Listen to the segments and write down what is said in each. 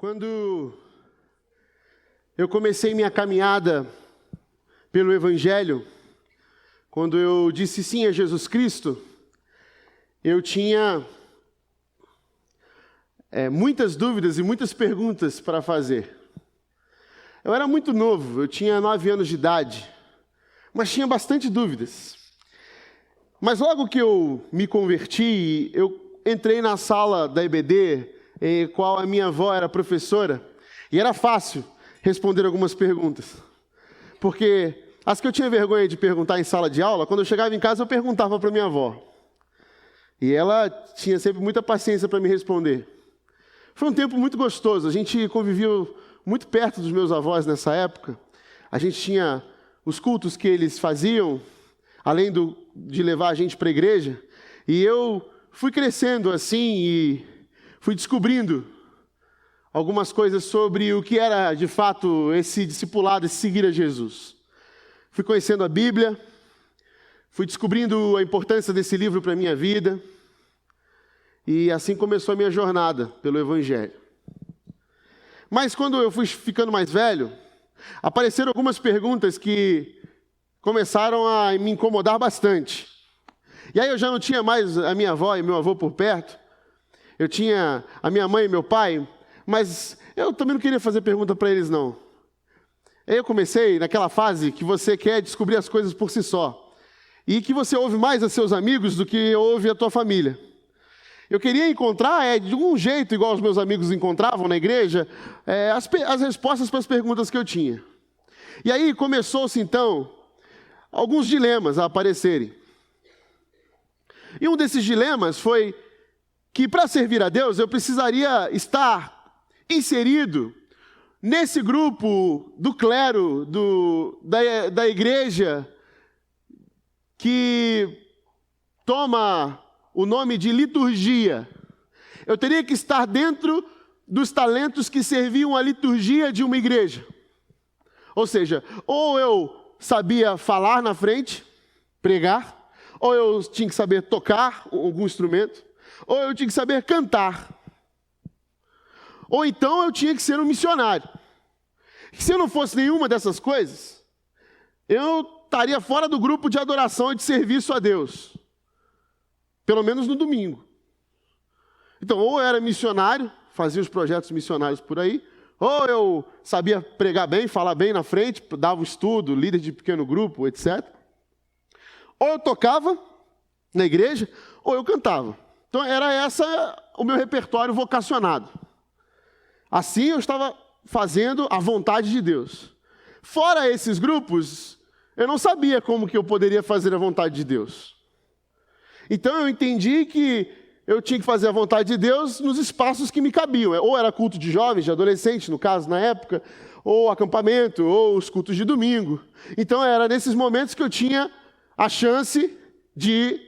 Quando eu comecei minha caminhada pelo Evangelho, quando eu disse sim a Jesus Cristo, eu tinha muitas dúvidas e muitas perguntas para fazer. Eu era muito novo, eu tinha 9 anos de idade, mas tinha bastante dúvidas. Mas logo que eu me converti, eu entrei na sala da EBD, em qual a minha avó era professora, e era fácil responder algumas perguntas. Porque as que eu tinha vergonha de perguntar em sala de aula, quando eu chegava em casa eu perguntava para minha avó. E ela tinha sempre muita paciência para me responder. Foi um tempo muito gostoso, a gente conviveu muito perto dos meus avós nessa época. A gente tinha os cultos que eles faziam, além de levar a gente para a igreja. E eu fui crescendo assim e fui descobrindo algumas coisas sobre o que era, de fato, esse discipulado, esse seguir a Jesus. Fui conhecendo a Bíblia, fui descobrindo a importância desse livro para a minha vida, e assim começou a minha jornada pelo Evangelho. Mas quando eu fui ficando mais velho, apareceram algumas perguntas que começaram a me incomodar bastante. E aí eu já não tinha mais a minha avó e meu avô por perto, eu tinha a minha mãe e meu pai, mas eu também não queria fazer pergunta para eles, não. Aí eu comecei naquela fase que você quer descobrir as coisas por si só, e que você ouve mais a seus amigos do que ouve a tua família. Eu queria encontrar, de algum jeito, igual os meus amigos encontravam na igreja, as respostas para as perguntas que eu tinha. E aí começou-se, então, alguns dilemas a aparecerem. E um desses dilemas foi que para servir a Deus eu precisaria estar inserido nesse grupo do clero, da igreja, que toma o nome de liturgia. Eu teria que estar dentro dos talentos que serviam a liturgia de uma igreja. Ou seja, ou eu sabia falar na frente, pregar, ou eu tinha que saber tocar algum instrumento, ou eu tinha que saber cantar. Ou então eu tinha que ser um missionário. Se eu não fosse nenhuma dessas coisas, eu estaria fora do grupo de adoração e de serviço a Deus. Pelo menos no domingo. Então, ou eu era missionário, fazia os projetos missionários por aí, ou eu sabia pregar bem, falar bem na frente, dava estudo, líder de pequeno grupo, etc. Ou eu tocava na igreja, ou eu cantava. Então, era essa o meu repertório vocacionado. Assim, eu estava fazendo a vontade de Deus. Fora esses grupos, eu não sabia como que eu poderia fazer a vontade de Deus. Então, eu entendi que eu tinha que fazer a vontade de Deus nos espaços que me cabiam. Ou era culto de jovens, de adolescentes, no caso, na época, ou acampamento, ou os cultos de domingo. Então, era nesses momentos que eu tinha a chance de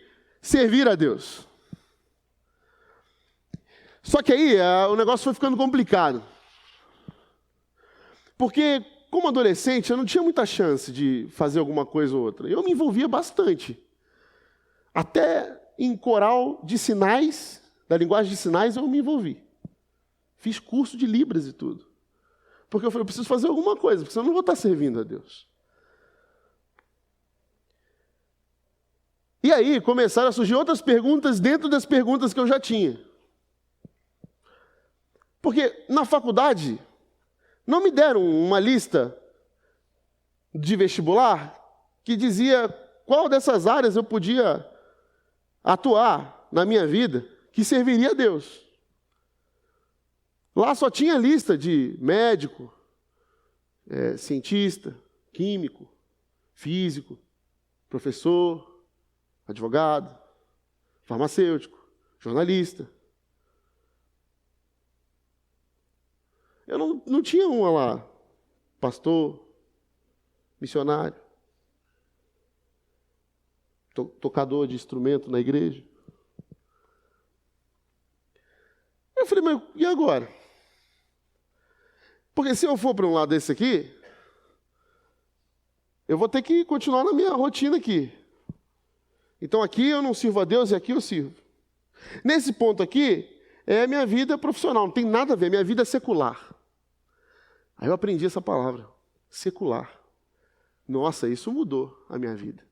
servir a Deus. Só que aí o negócio foi ficando complicado. Porque, como adolescente, eu não tinha muita chance de fazer alguma coisa ou outra. Eu me envolvia bastante. Até em coral de sinais, da linguagem de sinais, eu me envolvi. Fiz curso de Libras e tudo. Porque eu falei, eu preciso fazer alguma coisa, porque senão eu não vou estar servindo a Deus. E aí começaram a surgir outras perguntas dentro das perguntas que eu já tinha. Porque na faculdade não me deram uma lista de vestibular que dizia qual dessas áreas eu podia atuar na minha vida que serviria a Deus. Lá só tinha lista de médico, cientista, químico, físico, professor, advogado, farmacêutico, jornalista. Eu não tinha uma lá, pastor, missionário, tocador de instrumento na igreja. Eu falei, mas e agora? Porque se eu for para um lado desse aqui, eu vou ter que continuar na minha rotina aqui. Então aqui eu não sirvo a Deus e aqui eu sirvo. Nesse ponto aqui, é a minha vida profissional, não tem nada a ver, minha vida é secular. Aí eu aprendi essa palavra, secular. Nossa, isso mudou a minha vida.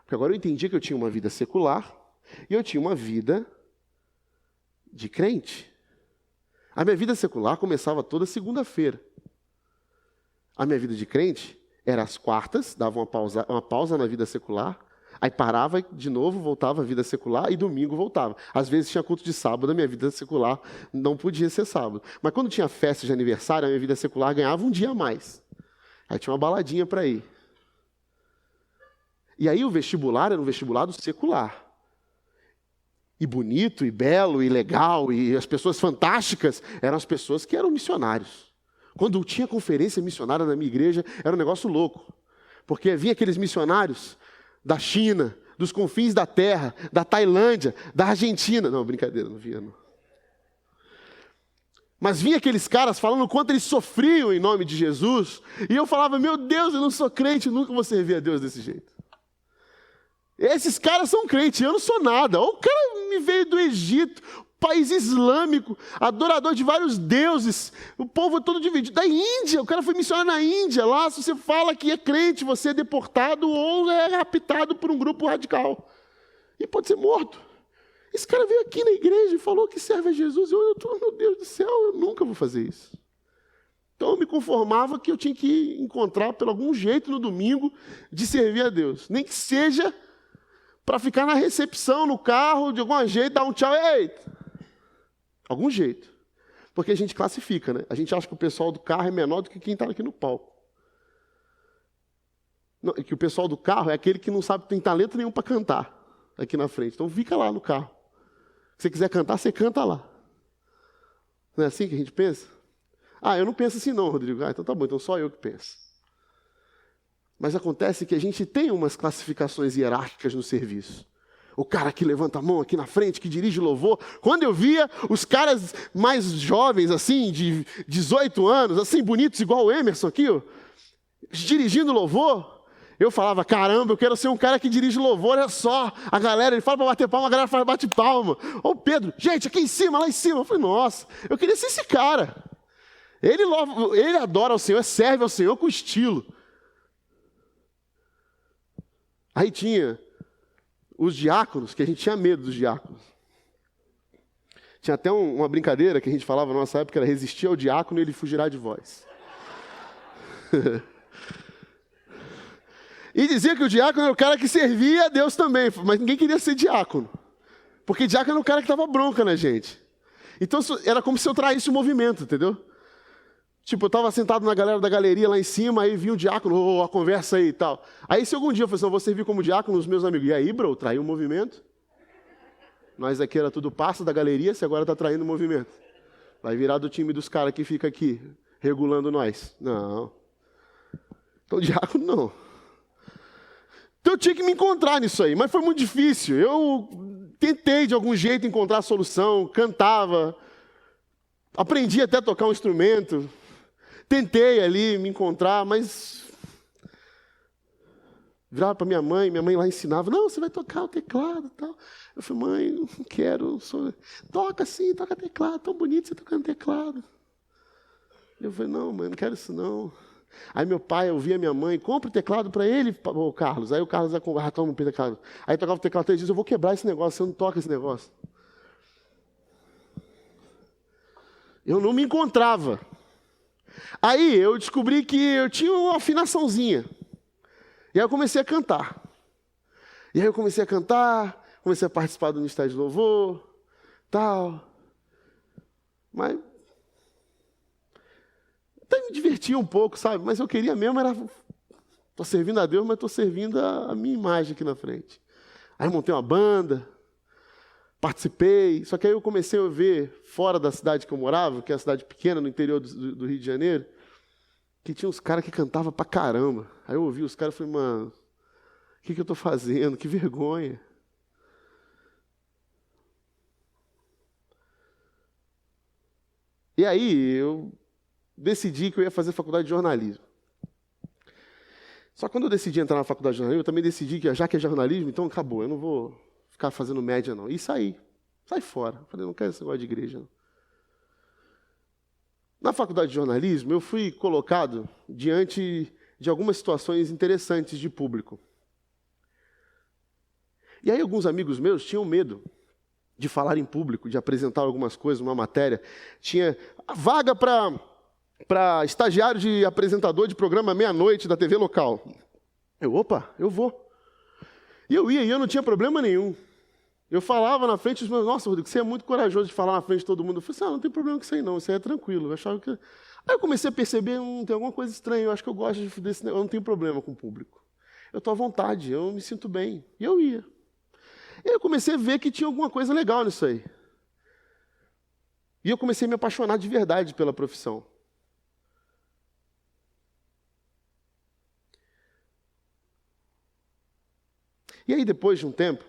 Porque agora eu entendi que eu tinha uma vida secular e eu tinha uma vida de crente. A minha vida secular começava toda segunda-feira. A minha vida de crente era às quartas, dava uma pausa na vida secular, aí parava de novo, voltava à vida secular e domingo voltava. Às vezes tinha culto de sábado, a minha vida secular não podia ser sábado. Mas quando tinha festa de aniversário, a minha vida secular ganhava um dia a mais. Aí tinha uma baladinha para ir. E aí o vestibular era um vestibular secular. E bonito, e belo, e legal, e as pessoas fantásticas eram as pessoas que eram missionários. Quando tinha conferência missionária na minha igreja, era um negócio louco. Porque vinha aqueles missionários da China, dos confins da terra, da Tailândia, da Argentina. Não, brincadeira, não vinha não. Mas vinha aqueles caras falando o quanto eles sofriam em nome de Jesus. E eu falava, meu Deus, eu não sou crente, nunca vou servir a Deus desse jeito. Esses caras são crentes, eu não sou nada. O cara me veio do Egito, país islâmico, adorador de vários deuses, o povo todo dividido. Da Índia, o cara foi missionário na Índia. Lá, se você fala que é crente, você é deportado ou é raptado por um grupo radical. E pode ser morto. Esse cara veio aqui na igreja e falou que serve a Jesus. Meu Deus do céu, eu nunca vou fazer isso. Então eu me conformava que eu tinha que encontrar, por algum jeito, no domingo, de servir a Deus. Nem que seja para ficar na recepção, no carro, de algum jeito, dar um tchau, ei! Algum jeito. Porque a gente classifica, né? A gente acha que o pessoal do carro é menor do que quem está aqui no palco. Não, que o pessoal do carro é aquele que não sabe, tem talento nenhum para cantar aqui na frente. Então fica lá no carro. Se você quiser cantar, você canta lá. Não é assim que a gente pensa? Ah, eu não penso assim não, Rodrigo. Ah, então tá bom, então só eu que penso. Mas acontece que a gente tem umas classificações hierárquicas no serviço. O cara que levanta a mão aqui na frente, que dirige louvor. Quando eu via os caras mais jovens, assim, de 18 anos, assim, bonitos, igual o Emerson aqui, ó, dirigindo louvor, eu falava, caramba, eu quero ser um cara que dirige louvor, olha só. A galera, ele fala para bater palma, a galera fala, bate palma. Ô Pedro, gente, aqui em cima, lá em cima. Eu falei, nossa, eu queria ser esse cara. Ele adora ao Senhor, serve ao Senhor com estilo. Aí tinha os diáconos, que a gente tinha medo dos diáconos. Tinha até uma brincadeira que a gente falava na nossa época, era resistir ao diácono e ele fugirá de vós. E dizia que o diácono era o cara que servia a Deus também, mas ninguém queria ser diácono. Porque diácono era o cara que dava bronca na gente. Então era como se eu traísse o movimento, entendeu? Tipo, eu estava sentado na galera da galeria lá em cima, aí vinha o diácono, a conversa aí e tal. Aí se algum dia eu falei assim, eu vou servir como diácono os meus amigos. E aí, bro, traiu o movimento? Nós aqui era tudo passo da galeria, você agora está traindo o movimento. Vai virar do time dos caras que fica aqui, regulando nós. Não. Então, diácono não. Então eu tinha que me encontrar nisso aí, mas foi muito difícil. Eu tentei de algum jeito encontrar a solução, cantava, aprendi até a tocar um instrumento. Tentei ali me encontrar, mas virava para minha mãe lá ensinava, não, você vai tocar o teclado e tal. Eu falei, mãe, não quero, toca sim, toca teclado, tão bonito você tocando teclado. Eu falei, não, mãe, não quero isso não. Aí meu pai ouvia minha mãe, compra o teclado para ele, o Carlos. Aí o Carlos ia comprar, toma um teclado. Aí tocava o teclado e dizia, eu vou quebrar esse negócio, você não toca esse negócio. Eu não me encontrava. Aí eu descobri que eu tinha uma afinaçãozinha. E aí eu comecei a cantar. E aí eu comecei a cantar, comecei a participar do Ministério de Louvor, tal. Mas até me divertia um pouco, sabe? Mas eu queria mesmo era... Estou servindo a Deus, mas estou servindo a minha imagem aqui na frente. Aí montei uma banda, participei. Só que aí eu comecei a ver, fora da cidade que eu morava, que é uma cidade pequena, no interior do Rio de Janeiro, que tinha uns caras que cantavam pra caramba. Aí eu ouvi os caras e falei, mano, o que eu estou fazendo? Que vergonha. E aí eu decidi que eu ia fazer faculdade de jornalismo. Só que quando eu decidi entrar na faculdade de jornalismo, eu também decidi que já que é jornalismo, então acabou, eu não vou ficar fazendo média não. E saí fora. Falei, não quero esse negócio de igreja não. Na faculdade de jornalismo, eu fui colocado diante de algumas situações interessantes de público. E aí alguns amigos meus tinham medo de falar em público, de apresentar algumas coisas, uma matéria. Tinha a vaga para estagiário de apresentador de programa meia-noite da TV local. Eu vou. E eu ia, e eu não tinha problema nenhum. Eu falava na frente dos meus, nossa, Rodrigo, você é muito corajoso de falar na frente de todo mundo. Eu falei assim, não tem problema com isso aí não, isso aí é tranquilo. Eu achava que... Aí eu comecei a perceber, tem alguma coisa estranha, eu acho que eu gosto desse negócio, eu não tenho problema com o público. Eu estou à vontade, eu me sinto bem. E eu ia. E aí eu comecei a ver que tinha alguma coisa legal nisso aí. E eu comecei a me apaixonar de verdade pela profissão. E aí, depois de um tempo,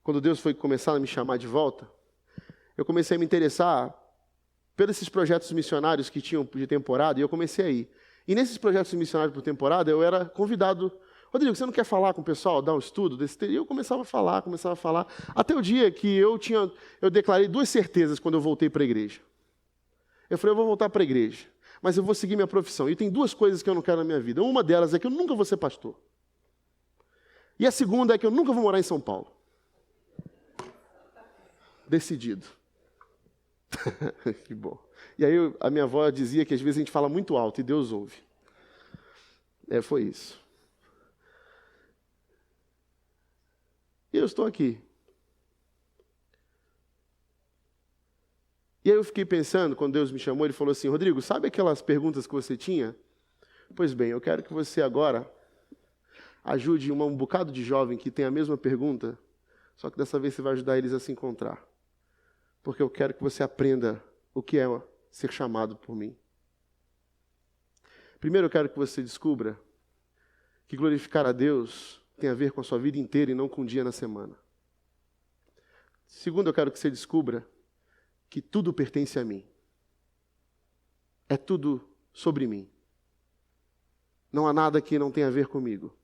quando Deus foi começar a me chamar de volta, eu comecei a me interessar por esses projetos missionários que tinham de temporada, e eu comecei a ir. E nesses projetos missionários por temporada, eu era convidado, Rodrigo, você não quer falar com o pessoal, dar um estudo desse tema? E eu começava a falar, até o dia que eu declarei 2 certezas quando eu voltei para a igreja. Eu falei, eu vou voltar para a igreja, mas eu vou seguir minha profissão. E tem 2 coisas que eu não quero na minha vida. Uma delas é que eu nunca vou ser pastor. E a segunda é que eu nunca vou morar em São Paulo. Decidido. Que bom. E aí a minha avó dizia que às vezes a gente fala muito alto e Deus ouve. Foi isso. E eu estou aqui. E aí eu fiquei pensando, quando Deus me chamou, Ele falou assim, Rodrigo, sabe aquelas perguntas que você tinha? Pois bem, eu quero que você agora ajude um bocado de jovem que tem a mesma pergunta, só que dessa vez você vai ajudar eles a se encontrar. Porque eu quero que você aprenda o que é ser chamado por mim. Primeiro eu quero que você descubra que glorificar a Deus tem a ver com a sua vida inteira e não com um dia na semana. Segundo, eu quero que você descubra que tudo pertence a mim. É tudo sobre mim. Não há nada que não tenha a ver comigo.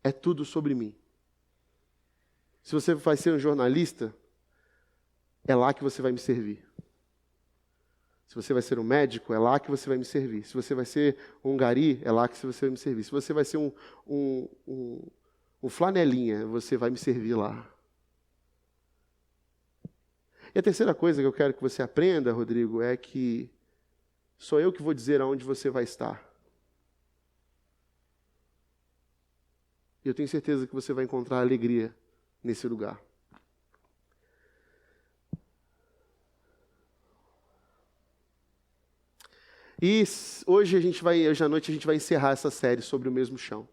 É tudo sobre mim. Se você vai ser um jornalista, é lá que você vai me servir. Se você vai ser um médico, é lá que você vai me servir. Se você vai ser um gari, é lá que você vai me servir. Se você vai ser um flanelinha, você vai me servir lá. E a terceira coisa que eu quero que você aprenda, Rodrigo, é que sou eu que vou dizer aonde você vai estar. E eu tenho certeza que você vai encontrar alegria nesse lugar. E hoje à noite a gente vai encerrar essa série sobre o mesmo chão.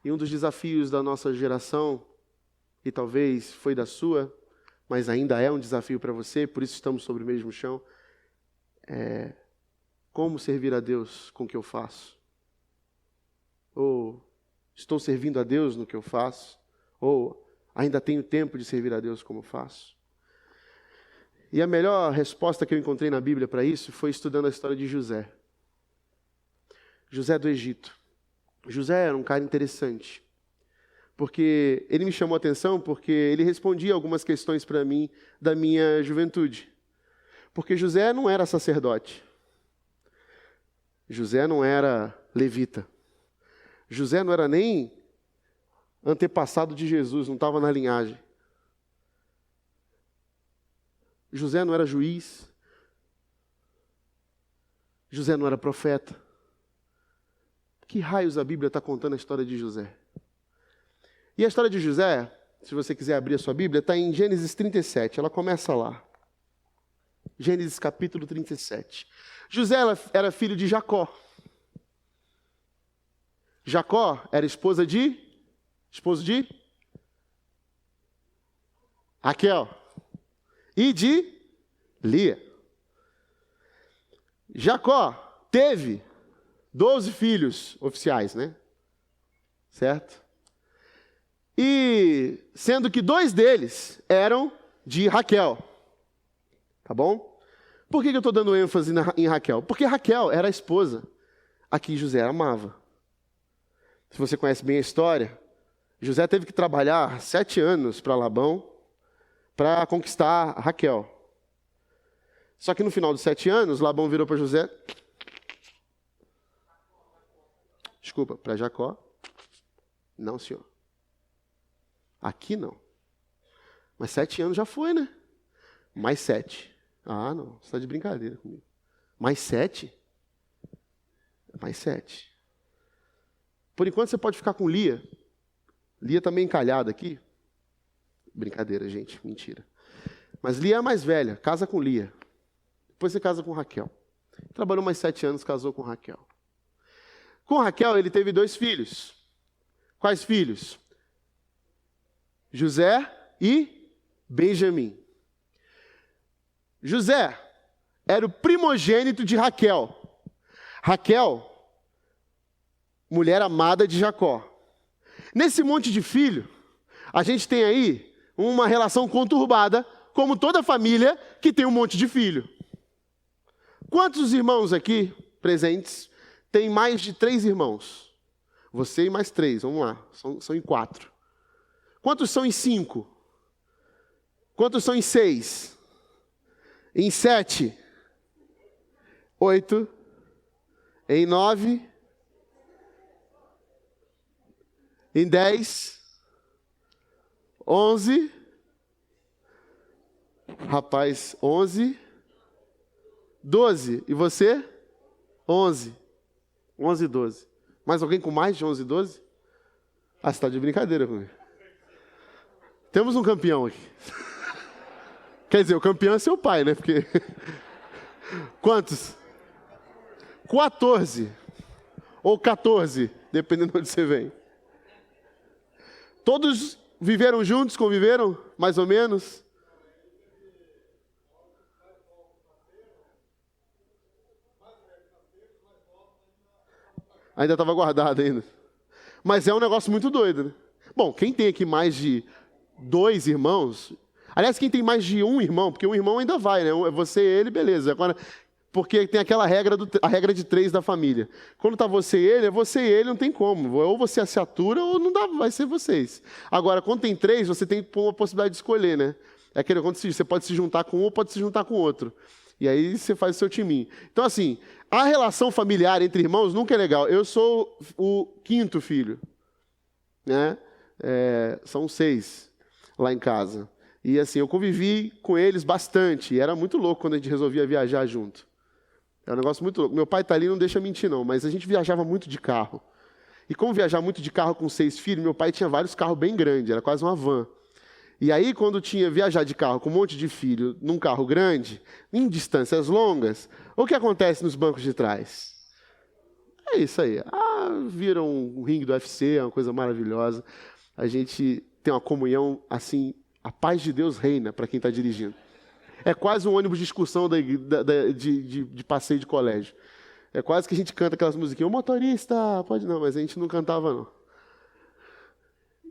E um dos desafios da nossa geração, e talvez foi da sua, mas ainda é um desafio para você, por isso estamos sobre o mesmo chão, é como servir a Deus com o que eu faço? Ou estou servindo a Deus no que eu faço? Ou ainda tenho tempo de servir a Deus como faço? E a melhor resposta que eu encontrei na Bíblia para isso foi estudando a história de José. José do Egito. José era um cara interessante, porque ele me chamou a atenção porque ele respondia algumas questões para mim da minha juventude. Porque José não era sacerdote. José não era levita. José não era nem antepassado de Jesus, não estava na linhagem. José não era juiz. José não era profeta. Que raios a Bíblia está contando a história de José? E a história de José, se você quiser abrir a sua Bíblia, está em Gênesis 37, ela começa lá. Gênesis capítulo 37. José era filho de Jacó. Jacó era esposo de Raquel e de Lia. Jacó teve 12 filhos oficiais, né? Certo? E sendo que 2 deles eram de Raquel. Tá bom? Por que eu estou dando ênfase em Raquel? Porque Raquel era a esposa a quem José amava. Se você conhece bem a história, José teve que trabalhar 7 anos para Labão, para conquistar Raquel. Só que no final dos 7 anos, Labão virou para José. Desculpa, para Jacó. Não, senhor. Aqui não. Mas 7 anos já foi, né? Mais 7. Ah, não. Você está de brincadeira comigo. Mais 7? Mais 7. Por enquanto você pode ficar com Lia. Lia está meio encalhada aqui. Brincadeira, gente. Mentira. Mas Lia é a mais velha. Casa com Lia. Depois você casa com Raquel. Trabalhou mais 7 anos, casou com Raquel. Com Raquel, ele teve 2 filhos. Quais filhos? José e Benjamim. José era o primogênito de Raquel. Raquel, mulher amada de Jacó. Nesse monte de filho, a gente tem aí uma relação conturbada, como toda família que tem um monte de filho. Quantos irmãos aqui presentes tem mais de 3 irmãos? Você e mais 3, vamos lá, são em 4. Quantos são em 5? Quantos são em 6? Em 7? 8? Em 9? Em 10? 11? Rapaz, 11? 12. E você? 11. 11 e 12. Mais alguém com mais de 11 e 12? Ah, você está de brincadeira comigo. Temos um campeão aqui. Quer dizer, o campeão é seu pai, né? Porque... Quantos? 14. Ou 14, dependendo de onde você vem. Todos viveram juntos, conviveram, mais ou menos? Ainda estava guardado ainda. Mas é um negócio muito doido, né? Bom, quem tem aqui mais de 2 irmãos... Aliás, quem tem mais de 1 irmão, porque um irmão ainda vai, né? É você e ele, beleza. Agora, porque tem aquela regra, a regra de 3 da família. Quando está você e ele, é você e ele, não tem como. Ou você se atura ou não dá, vai ser vocês. Agora, quando tem 3, você tem uma possibilidade de escolher, né? É aquele quando você pode se juntar com um ou pode se juntar com outro. E aí você faz o seu timinho. Então, assim, a relação familiar entre irmãos nunca é legal. Eu sou o 5º filho, né? São 6 lá em casa. E assim, eu convivi com eles bastante. E era muito louco quando a gente resolvia viajar junto. É um negócio muito louco. Meu pai está ali, não deixa mentir não, mas a gente viajava muito de carro. E como viajar muito de carro com 6 filhos, meu pai tinha vários carros bem grandes, era quase uma van. E aí, quando tinha viajar de carro com um monte de filho num carro grande, em distâncias longas, o que acontece nos bancos de trás? É isso aí. Viram um ringue do UFC, é uma coisa maravilhosa. A gente tem uma comunhão assim, a paz de Deus reina para quem está dirigindo. É quase um ônibus de excursão de passeio de colégio. É quase que a gente canta aquelas musiquinhas. O motorista, pode não, mas a gente não cantava não.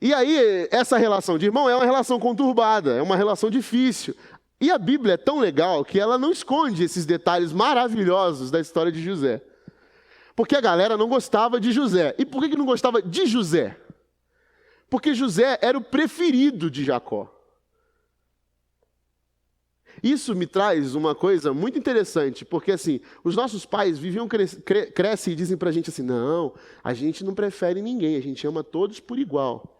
E aí, essa relação de irmão é uma relação conturbada, é uma relação difícil. E a Bíblia é tão legal que ela não esconde esses detalhes maravilhosos da história de José. Porque a galera não gostava de José. E por que não gostava de José? Porque José era o preferido de Jacó. Isso me traz uma coisa muito interessante, porque assim, os nossos pais crescem e dizem pra gente assim, não, a gente não prefere ninguém, a gente ama todos por igual.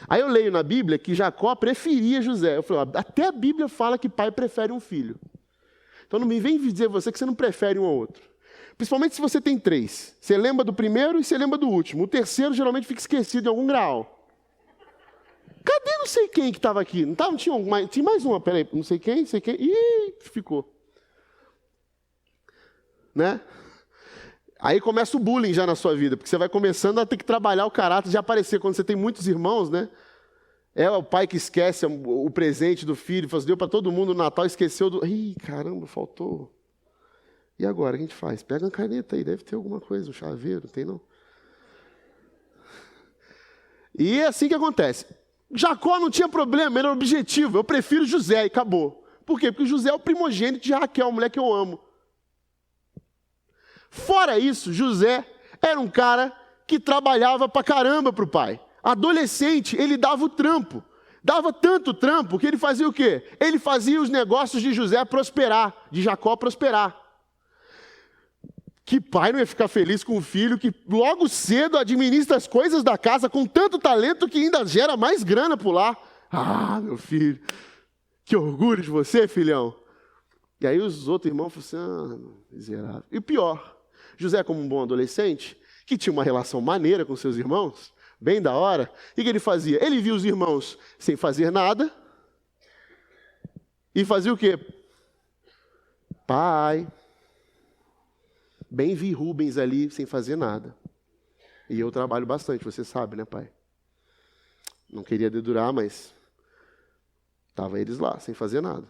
Aí eu leio na Bíblia que Jacó preferia José. Eu falo, até a Bíblia fala que pai prefere um filho. Então não me vem dizer você que você não prefere um ao outro. Principalmente se você tem 3. Você lembra do primeiro e você lembra do último. O terceiro geralmente fica esquecido em algum grau. Cadê não sei quem que estava aqui? Não tinha mais uma, peraí, não sei quem. Ih, ficou. Né? Aí começa o bullying já na sua vida, porque você vai começando a ter que trabalhar o caráter de aparecer. Quando você tem muitos irmãos, né? É o pai que esquece o presente do filho, faz, deu para todo mundo no Natal, esqueceu do... Ih, caramba, faltou. E agora, o que a gente faz? Pega uma caneta aí, deve ter alguma coisa, um chaveiro, tem não? E é assim que acontece. Jacó não tinha problema, era objetivo. Eu prefiro José e acabou. Por quê? Porque José é o primogênito de Raquel, a mulher que eu amo. Fora isso, José era um cara que trabalhava pra caramba pro pai. Adolescente, ele dava o trampo. Dava tanto trampo que ele fazia o quê? Ele fazia os negócios de José prosperar, de Jacó prosperar. Que pai não ia ficar feliz com o filho que logo cedo administra as coisas da casa com tanto talento que ainda gera mais grana por lá? Ah, meu filho, que orgulho de você, filhão. E aí os outros irmãos falaram assim, miserável. E o pior, José, como um bom adolescente, que tinha uma relação maneira com seus irmãos, bem da hora, o que ele fazia? Ele via os irmãos sem fazer nada e fazia o quê? Pai, bem vi Rubens ali sem fazer nada. E eu trabalho bastante, você sabe, né, pai? Não queria dedurar, mas estavam eles lá, sem fazer nada.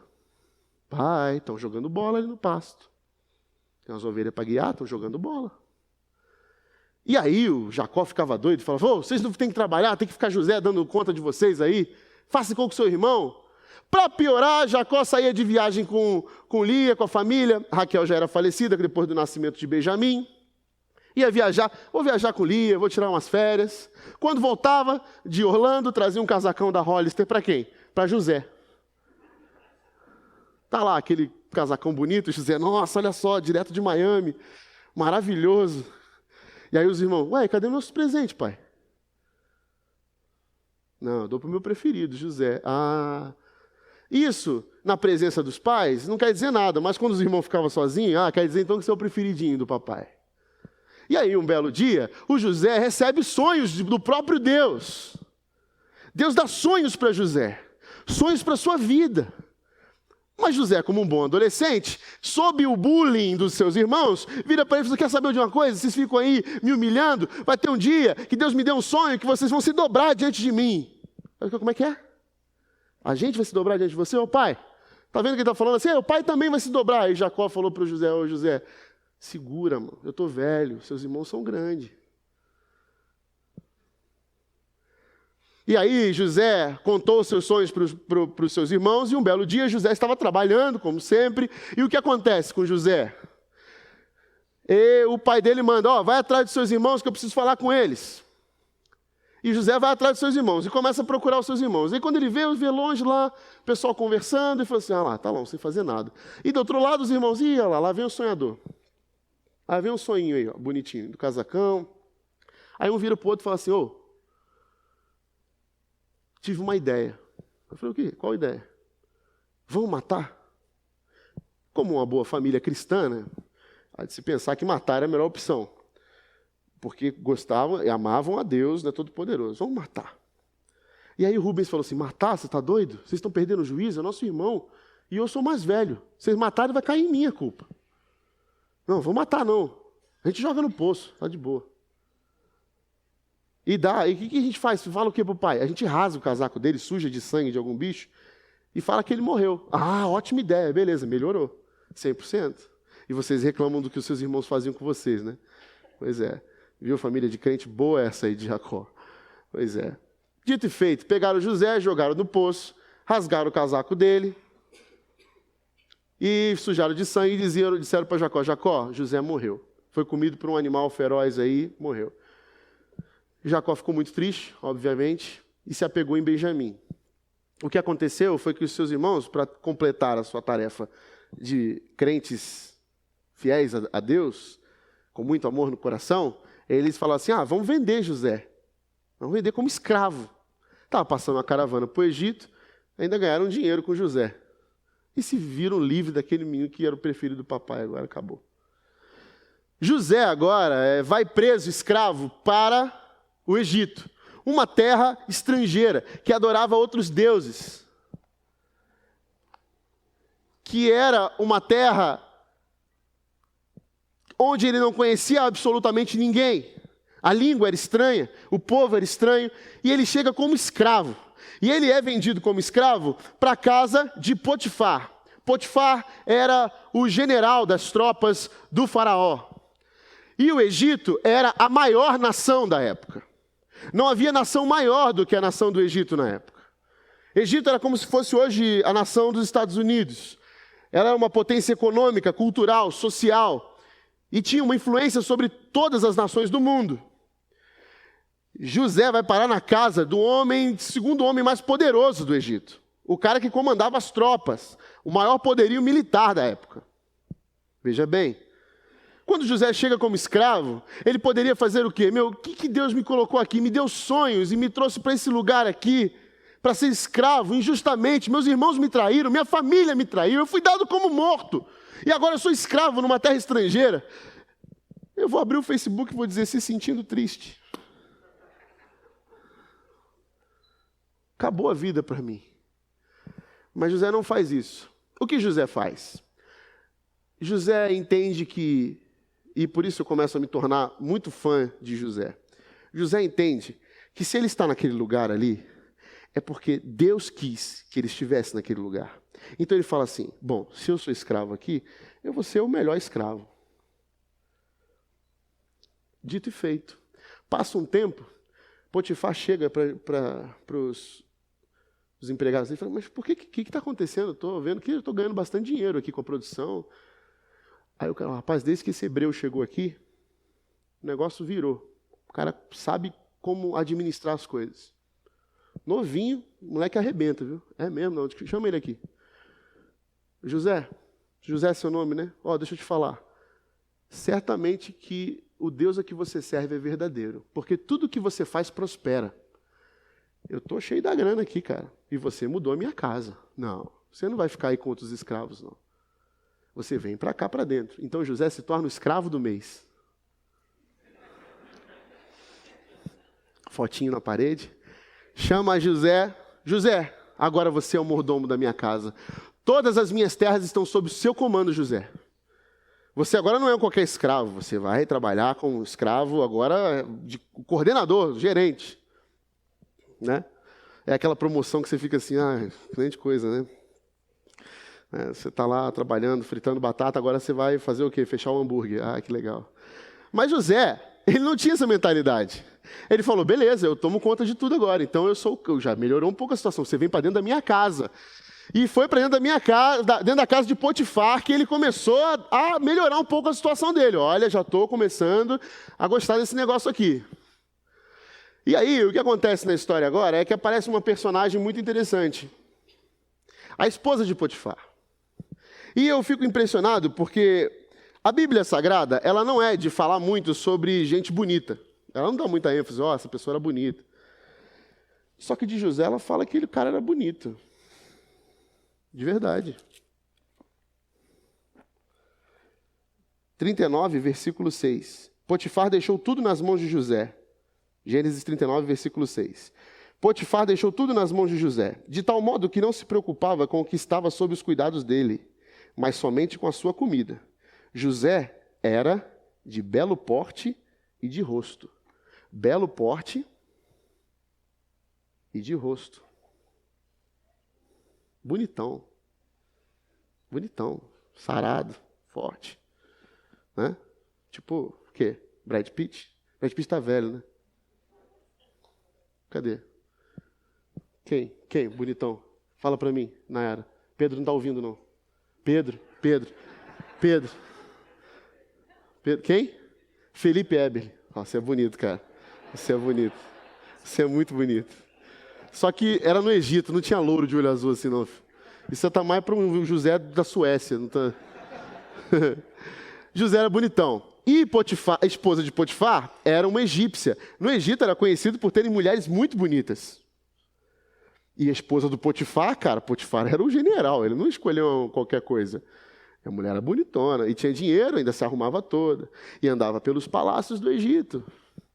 Pai, estão jogando bola ali no pasto. Tem umas ovelhas para guiar, estão jogando bola. E aí o Jacó ficava doido, falava, vocês não têm que trabalhar, tem que ficar José dando conta de vocês aí. Faça com o seu irmão. Para piorar, Jacó saía de viagem com Lia, com a família. Raquel já era falecida depois do nascimento de Benjamim. Ia viajar, vou viajar com Lia, vou tirar umas férias. Quando voltava de Orlando, trazia um casacão da Hollister para quem? Para José. Tá lá aquele casacão bonito, José, nossa, olha só, direto de Miami, maravilhoso. E aí os irmãos, cadê meus presentes, pai? Não, eu dou para o meu preferido, José. Isso, na presença dos pais, não quer dizer nada, mas quando os irmãos ficavam sozinhos, quer dizer então que você é o preferidinho do papai. E aí, um belo dia, o José recebe sonhos do próprio Deus. Deus dá sonhos para José, sonhos para a sua vida. Mas José, como um bom adolescente, sob o bullying dos seus irmãos, vira para ele e fala, quer saber de uma coisa? Vocês ficam aí me humilhando, vai ter um dia que Deus me deu um sonho que vocês vão se dobrar diante de mim. Como é que é? A gente vai se dobrar diante de você, ô pai? Está vendo que ele está falando assim? O pai também vai se dobrar. Aí Jacó falou para o José, José, segura, mano, eu estou velho, seus irmãos são grandes. E aí José contou os seus sonhos para os seus irmãos, e um belo dia José estava trabalhando, como sempre, e o que acontece com José? O pai dele manda, vai atrás dos seus irmãos que eu preciso falar com eles. E José vai atrás dos seus irmãos, e começa a procurar os seus irmãos. E quando ele vê longe lá, o pessoal conversando, e fala assim, lá, tá lá, sem fazer nada. E do outro lado os irmãos, lá vem o sonhador. Aí vem um sonhinho aí, bonitinho, do casacão. Aí um vira para o outro e fala assim, tive uma ideia. Eu falei, o quê? Qual ideia? Vão matar? Como uma boa família cristã, né? Há de se pensar que matar era a melhor opção. Porque gostavam e amavam a Deus, né, Todo-Poderoso. Vamos matar. E aí o Rubens falou assim, matar? Você está doido? Vocês estão perdendo o juízo? É nosso irmão. E eu sou mais velho. Vocês matarem vai cair em minha culpa. Não, vou matar não. A gente joga no poço, tá de boa. E o que a gente faz? Fala o que para o pai? A gente rasga o casaco dele, suja de sangue de algum bicho, e fala que ele morreu. Ótima ideia, beleza, melhorou. 100%. E vocês reclamam do que os seus irmãos faziam com vocês, né? Pois é. Viu, família de crente boa essa aí de Jacó. Pois é. Dito e feito, pegaram José, jogaram no poço, rasgaram o casaco dele, e sujaram de sangue e disseram para Jacó, José morreu. Foi comido por um animal feroz aí, morreu. Jacó ficou muito triste, obviamente, e se apegou em Benjamim. O que aconteceu foi que os seus irmãos, para completar a sua tarefa de crentes fiéis a Deus, com muito amor no coração, eles falaram assim, vamos vender José. Vamos vender como escravo. Estava passando uma caravana para o Egito, ainda ganharam dinheiro com José. E se viram livres daquele menino que era o preferido do papai, agora acabou. José agora vai preso, escravo, para o Egito, uma terra estrangeira, que adorava outros deuses, que era uma terra onde ele não conhecia absolutamente ninguém, a língua era estranha, o povo era estranho, e ele chega como escravo, e ele é vendido como escravo para a casa de Potifar. Potifar era o general das tropas do faraó, e o Egito era a maior nação da época. Não havia nação maior do que a nação do Egito na época. Egito era como se fosse hoje a nação dos Estados Unidos. Ela era uma potência econômica, cultural, social, e tinha uma influência sobre todas as nações do mundo. José vai parar na casa do segundo homem mais poderoso do Egito. O cara que comandava as tropas, o maior poderio militar da época. Veja bem, quando José chega como escravo, ele poderia fazer o quê? O que Deus me colocou aqui? Me deu sonhos e me trouxe para esse lugar aqui, para ser escravo, injustamente. Meus irmãos me traíram, minha família me traiu, eu fui dado como morto. E agora eu sou escravo numa terra estrangeira. Eu vou abrir o Facebook e vou dizer, se sentindo triste. Acabou a vida para mim. Mas José não faz isso. O que José faz? José entende que, e por isso eu começo a me tornar muito fã de José. José entende que se ele está naquele lugar ali, é porque Deus quis que ele estivesse naquele lugar. Então ele fala assim, bom, se eu sou escravo aqui, eu vou ser o melhor escravo. Dito e feito. Passa um tempo, Potifar chega para os empregados e fala, mas por que está acontecendo? Estou vendo que eu estou ganhando bastante dinheiro aqui com a produção. Aí o cara, rapaz, desde que esse hebreu chegou aqui, o negócio virou. O cara sabe como administrar as coisas. Novinho, o moleque arrebenta, viu? É mesmo, não. Chama ele aqui. José é seu nome, né? Deixa eu te falar. Certamente que o Deus a que você serve é verdadeiro, porque tudo que você faz prospera. Eu estou cheio da grana aqui, cara, e você mudou a minha casa. Não, você não vai ficar aí com outros escravos, não. Você vem para cá, para dentro. Então José se torna o escravo do mês. Fotinho na parede. Chama José. José, agora você é o mordomo da minha casa. Todas as minhas terras estão sob o seu comando, José. Você agora não é qualquer escravo. Você vai trabalhar como escravo agora de coordenador, gerente. Né? É aquela promoção que você fica assim, grande coisa, né? Você está lá trabalhando, fritando batata, agora você vai fazer o quê? Fechar o hambúrguer. Que legal. Mas José, ele não tinha essa mentalidade. Ele falou, beleza, eu tomo conta de tudo agora. Então já melhorou um pouco a situação. Você vem para dentro da minha casa. E foi para dentro da minha casa, dentro da casa de Potifar, que ele começou a melhorar um pouco a situação dele. Olha, já estou começando a gostar desse negócio aqui. E aí, o que acontece na história agora é que aparece uma personagem muito interessante. A esposa de Potifar. E eu fico impressionado porque a Bíblia Sagrada, ela não é de falar muito sobre gente bonita. Ela não dá muita ênfase, essa pessoa era bonita. Só que de José, ela fala que aquele cara era bonito. De verdade. 39, versículo 6. Potifar deixou tudo nas mãos de José. Gênesis 39, versículo 6. Potifar deixou tudo nas mãos de José, de tal modo que não se preocupava com o que estava sob os cuidados dele, mas somente com a sua comida. José era de belo porte e de rosto. Belo porte e de rosto. Bonitão. Bonitão. Sarado. Forte. Né? Tipo, o quê? Brad Pitt? Brad Pitt tá velho, né? Cadê? Quem? Bonitão. Fala pra mim, Nayara. Pedro não tá ouvindo, não. Pedro. Quem? Felipe Eberle. Você é bonito, cara. Você é bonito. Você é muito bonito. Só que era no Egito, não tinha louro de olho azul assim, não. Isso tá mais para um José da Suécia. Não tá... José era bonitão. E Potifar, a esposa de Potifar era uma egípcia. No Egito era conhecido por terem mulheres muito bonitas. E a esposa do Potifar, cara, Potifar era um general, ele não escolheu qualquer coisa. A mulher era bonitona, e tinha dinheiro, ainda se arrumava toda. E andava pelos palácios do Egito.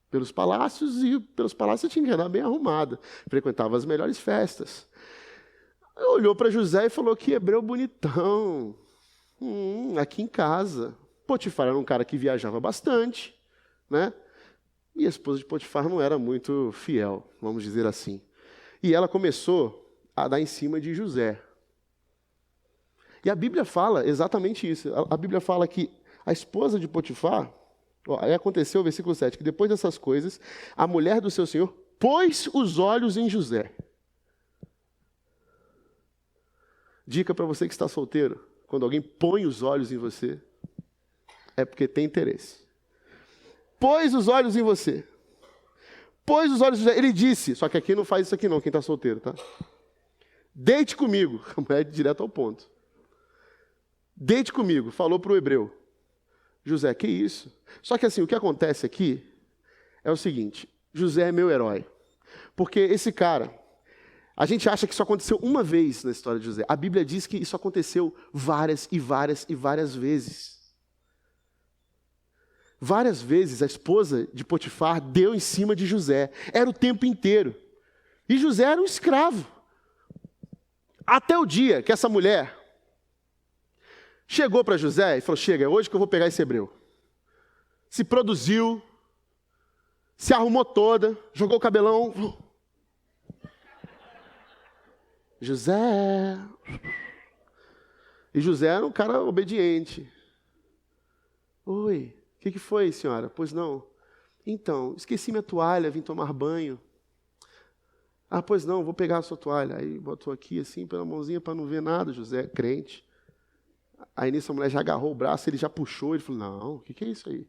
Pelos palácios tinha que andar bem arrumada. Frequentava as melhores festas. Olhou para José e falou, que hebreu bonitão. Aqui em casa. Potifar era um cara que viajava bastante, né? E a esposa de Potifar não era muito fiel, vamos dizer assim. E ela começou a dar em cima de José. E a Bíblia fala exatamente isso. A Bíblia fala que a esposa de Potifar, aí aconteceu o versículo 7, que depois dessas coisas, a mulher do seu senhor pôs os olhos em José. Dica para você que está solteiro, quando alguém põe os olhos em você, é porque tem interesse. Pôs os olhos em você. pôs os olhos de José. Ele disse, só que aqui não faz isso aqui não, quem está solteiro, tá? Deite comigo. A mulher direto ao ponto. Deite comigo, falou para o hebreu. José, que isso? Só que assim, o que acontece aqui é o seguinte, José é meu herói. Porque esse cara, a gente acha que isso aconteceu uma vez na história de José. A Bíblia diz que isso aconteceu várias e várias e várias vezes. Várias vezes a esposa de Potifar deu em cima de José. Era o tempo inteiro. E José era um escravo. Até o dia que essa mulher chegou para José e falou, chega, é hoje que eu vou pegar esse hebreu. Se produziu, se arrumou toda, jogou o cabelão. José. E José era um cara obediente. Oi, o que foi, senhora? Pois não. Então, esqueci minha toalha, vim tomar banho. Ah, pois não, vou pegar a sua toalha. Aí botou aqui assim, pela mãozinha, para não ver nada. José, crente. Aí nisso a mulher já agarrou o braço, ele já puxou. Ele falou, não, o que é isso aí?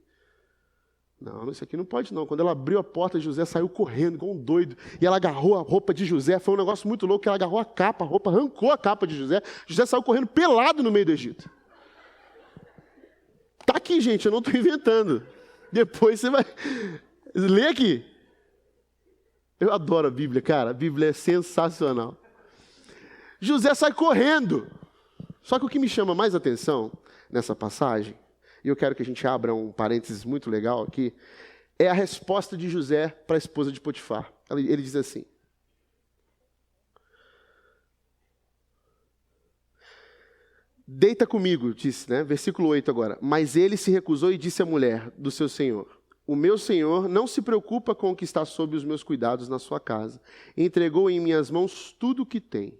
Não, isso aqui não pode não. Quando ela abriu a porta, José saiu correndo, igual um doido. E ela agarrou a roupa de José. Foi um negócio muito louco, que ela agarrou a capa, a roupa, arrancou a capa de José. José saiu correndo pelado no meio do Egito. Tá aqui, gente, eu não estou inventando. Depois você vai... Lê aqui. Eu adoro a Bíblia, cara. A Bíblia é sensacional. José sai correndo. Só que o que me chama mais atenção nessa passagem, e eu quero que a gente abra um parênteses muito legal aqui, é a resposta de José para a esposa de Potifar. Ele diz assim, deita comigo, disse, né? Versículo 8 agora. Mas ele se recusou e disse à mulher do seu senhor, o meu senhor não se preocupa com o que está sob os meus cuidados na sua casa. Entregou em minhas mãos tudo o que tem.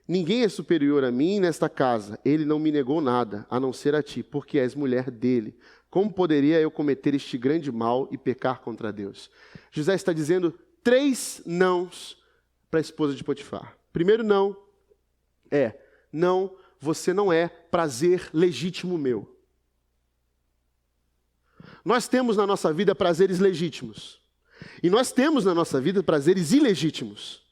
Ninguém é superior a mim nesta casa. Ele não me negou nada, a não ser a ti, porque és mulher dele. Como poderia eu cometer este grande mal e pecar contra Deus? José está dizendo 3 nãos para a esposa de Potifar. Primeiro não é, não, você não é prazer legítimo meu. Nós temos na nossa vida prazeres legítimos. E nós temos na nossa vida prazeres ilegítimos.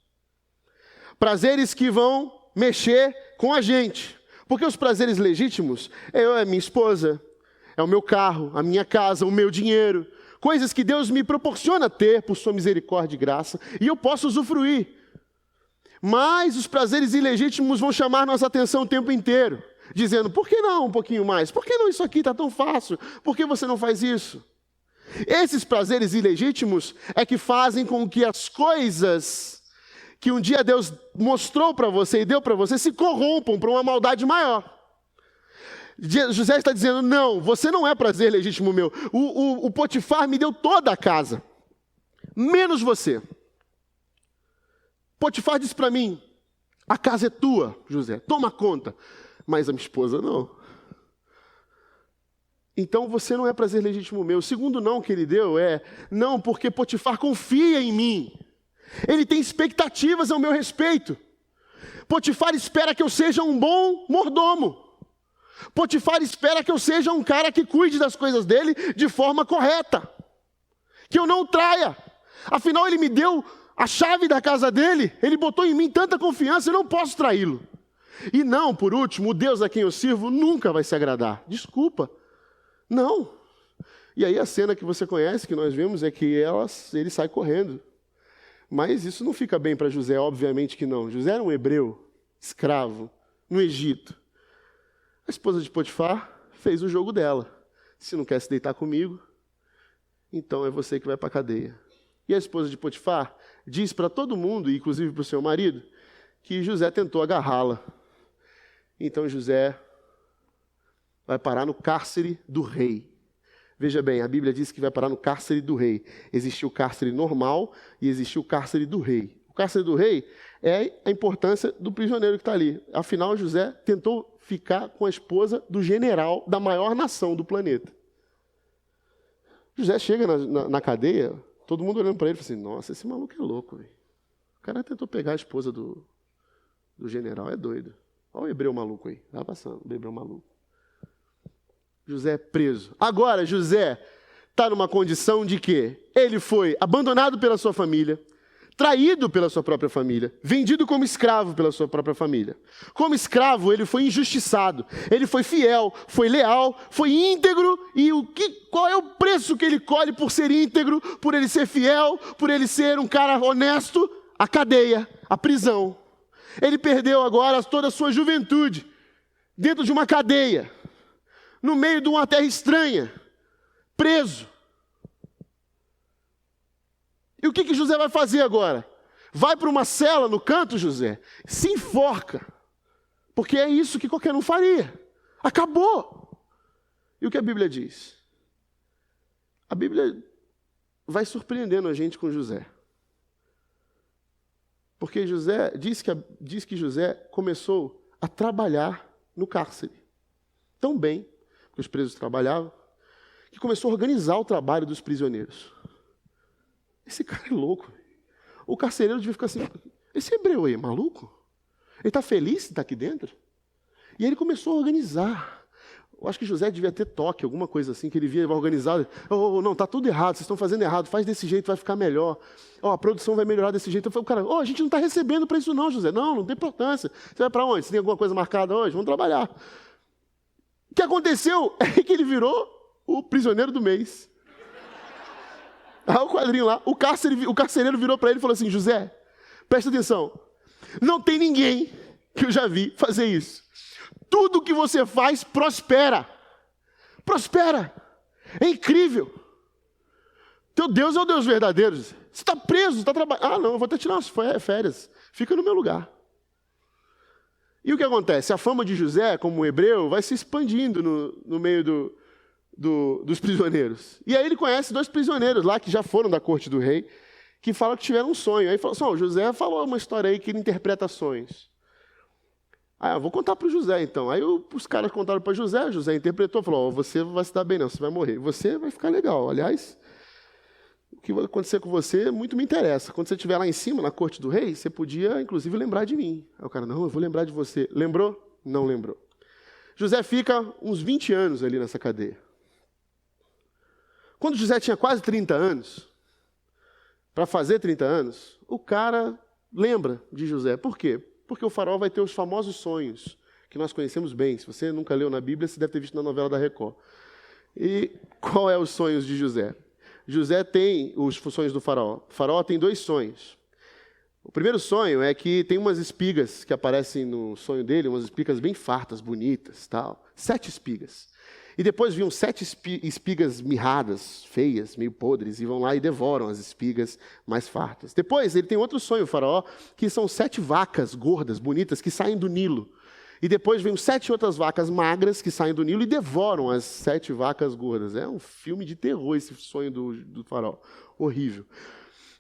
Prazeres que vão mexer com a gente. Porque os prazeres legítimos é a minha esposa, é o meu carro, a minha casa, o meu dinheiro. Coisas que Deus me proporciona ter por sua misericórdia e graça. E eu posso usufruir. Mas os prazeres ilegítimos vão chamar nossa atenção o tempo inteiro. Dizendo, por que não um pouquinho mais? Por que não isso aqui está tão fácil? Por que você não faz isso? Esses prazeres ilegítimos é que fazem com que as coisas que um dia Deus mostrou para você e deu para você se corrompam para uma maldade maior. José está dizendo, não, você não é prazer legítimo meu. O Potifar me deu toda a casa, menos você. Potifar disse para mim, a casa é tua, José, toma conta. Mas a minha esposa não. Então você não é prazer legítimo meu. O segundo não que ele deu é, não, porque Potifar confia em mim. Ele tem expectativas ao meu respeito. Potifar espera que eu seja um bom mordomo. Potifar espera que eu seja um cara que cuide das coisas dele de forma correta. Que eu não traia. Afinal, ele me deu a chave da casa dele. Ele botou em mim tanta confiança, eu não posso traí-lo. E não, por último, o Deus a quem eu sirvo nunca vai se agradar. Desculpa. Não. E aí a cena que você conhece, que nós vemos, é que ele sai correndo. Mas isso não fica bem para José, obviamente que não. José era um hebreu, escravo, no Egito. A esposa de Potifar fez o jogo dela. Se não quer se deitar comigo, então é você que vai para a cadeia. E a esposa de Potifar diz para todo mundo, inclusive para o seu marido, que José tentou agarrá-la. Então José vai parar no cárcere do rei. Veja bem, a Bíblia diz que vai parar no cárcere do rei. Existiu o cárcere normal e existiu o cárcere do rei. O cárcere do rei é a importância do prisioneiro que está ali. Afinal, José tentou ficar com a esposa do general da maior nação do planeta. José chega na cadeia, todo mundo olhando para ele e fala assim, nossa, esse maluco é louco, véio. O cara tentou pegar a esposa do general, é doido. Olha o hebreu maluco aí, vai passando, o hebreu maluco. José é preso. Agora, José está numa condição de que ele foi abandonado pela sua família, traído pela sua própria família, vendido como escravo pela sua própria família. Como escravo, ele foi injustiçado, ele foi fiel, foi leal, foi íntegro, e qual é o preço que ele colhe por ser íntegro, por ele ser fiel, por ele ser um cara honesto? A cadeia, a prisão. Ele perdeu agora toda a sua juventude, dentro de uma cadeia, no meio de uma terra estranha, preso. E o que José vai fazer agora? Vai para uma cela no canto, José, se enforca, porque é isso que qualquer um faria. Acabou. E o que a Bíblia diz? A Bíblia vai surpreendendo a gente com José. Porque José diz que José começou a trabalhar no cárcere. Tão bem, que os presos trabalhavam, que começou a organizar o trabalho dos prisioneiros. Esse cara é louco. O carcereiro devia ficar assim, esse hebreu aí é maluco? Ele está feliz de estar aqui dentro? E aí ele começou a organizar. Eu acho que José devia ter toque, alguma coisa assim, que ele via organizado. Não, está tudo errado, vocês estão fazendo errado, faz desse jeito, vai ficar melhor. A produção vai melhorar desse jeito. Eu falei, cara, a gente não está recebendo para isso não, José. Não tem importância. Você vai para onde? Você tem alguma coisa marcada hoje? Vamos trabalhar. O que aconteceu é que ele virou o prisioneiro do mês. O quadrinho lá, o carcereiro virou para ele e falou assim, José, presta atenção, não tem ninguém que eu já vi fazer isso. Tudo que você faz prospera. Prospera. É incrível. Teu Deus é o Deus verdadeiro. Você está preso, está trabalhando. Não, eu vou até tirar umas férias. Fica no meu lugar. E o que acontece? A fama de José, como hebreu, vai se expandindo no meio dos prisioneiros. E aí ele conhece 2 prisioneiros lá, que já foram da corte do rei, que falam que tiveram um sonho. Aí falou assim, José falou uma história aí que ele interpreta sonhos. Eu vou contar para o José, então. Aí os caras contaram para José interpretou, falou, você vai se dar bem não, você vai morrer. Você vai ficar legal. Aliás, o que vai acontecer com você muito me interessa. Quando você estiver lá em cima, na corte do rei, você podia, inclusive, lembrar de mim. Aí o cara, não, eu vou lembrar de você. Lembrou? Não lembrou. José fica uns 20 anos ali nessa cadeia. Quando José tinha quase 30 anos, para fazer 30 anos, o cara lembra de José. Por quê? Porque o faraó vai ter os famosos sonhos, que nós conhecemos bem. Se você nunca leu na Bíblia, você deve ter visto na novela da Record. E qual é os sonhos de José? José tem os sonhos do faraó. O faraó tem 2 sonhos. O primeiro sonho é que tem umas espigas que aparecem no sonho dele, umas espigas bem fartas, bonitas, tal. 7 espigas. E depois vinham 7 espigas mirradas, feias, meio podres, e vão lá e devoram as espigas mais fartas. Depois ele tem outro sonho, o faraó, que são 7 vacas gordas, bonitas, que saem do Nilo. E depois vem 7 outras vacas magras que saem do Nilo e devoram as 7 vacas gordas. É um filme de terror esse sonho do faraó. Horrível.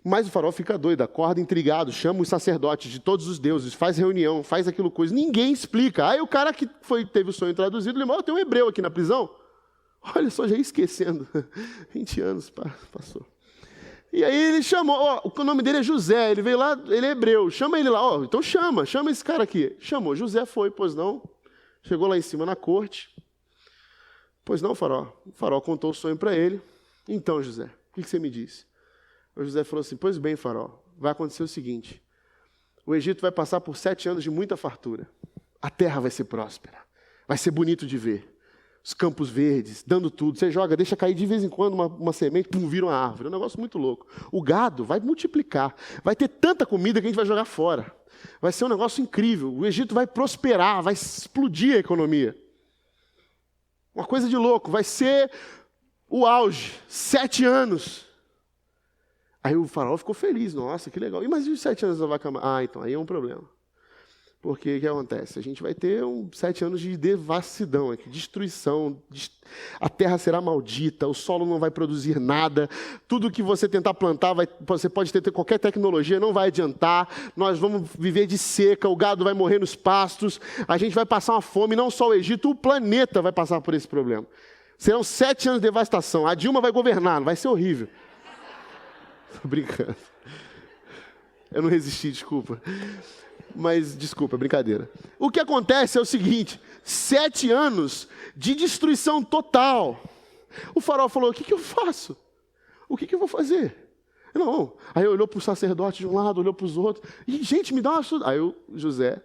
Mas o faraó fica doido, acorda intrigado, chama os sacerdotes de todos os deuses, faz reunião, faz aquilo coisa. Ninguém explica. Aí o cara que teve o sonho traduzido, lembrou, tem um hebreu aqui na prisão. Olha só, já ia esquecendo. 20 anos passou. E aí ele chamou, o nome dele é José, ele veio lá, ele é hebreu, chama ele lá, então chama esse cara aqui. Chamou, José foi, pois não, chegou lá em cima na corte. Pois não, faraó. O faraó contou o sonho para ele. Então, José, o que você me disse? O José falou assim, pois bem, faraó, vai acontecer o seguinte, o Egito vai passar por 7 anos de muita fartura. A terra vai ser próspera, vai ser bonito de ver. Os campos verdes, dando tudo. Você joga, deixa cair de vez em quando uma semente, pum, vira uma árvore. É um negócio muito louco. O gado vai multiplicar. Vai ter tanta comida que a gente vai jogar fora. Vai ser um negócio incrível. O Egito vai prosperar, vai explodir a economia. Uma coisa de louco. Vai ser o auge. 7 anos. Aí o faraó ficou feliz. Nossa, que legal. Mas e os 7 anos da vaca? Então aí é um problema. Porque o que acontece? A gente vai ter 7 anos de devassidão aqui, destruição, a terra será maldita, o solo não vai produzir nada, tudo que você tentar plantar, você pode ter qualquer tecnologia, não vai adiantar, nós vamos viver de seca, o gado vai morrer nos pastos, a gente vai passar uma fome, não só o Egito, o planeta vai passar por esse problema. Serão 7 anos de devastação, a Dilma vai governar, vai ser horrível. Estou brincando. Eu não resisti, desculpa. Mas, desculpa, brincadeira. O que acontece é o seguinte, 7 anos de destruição total. O faraó falou, o que eu faço? O que eu vou fazer? Não. Aí olhou para o sacerdote de um lado, olhou para os outros. E, gente, me dá uma ajuda. Aí o José,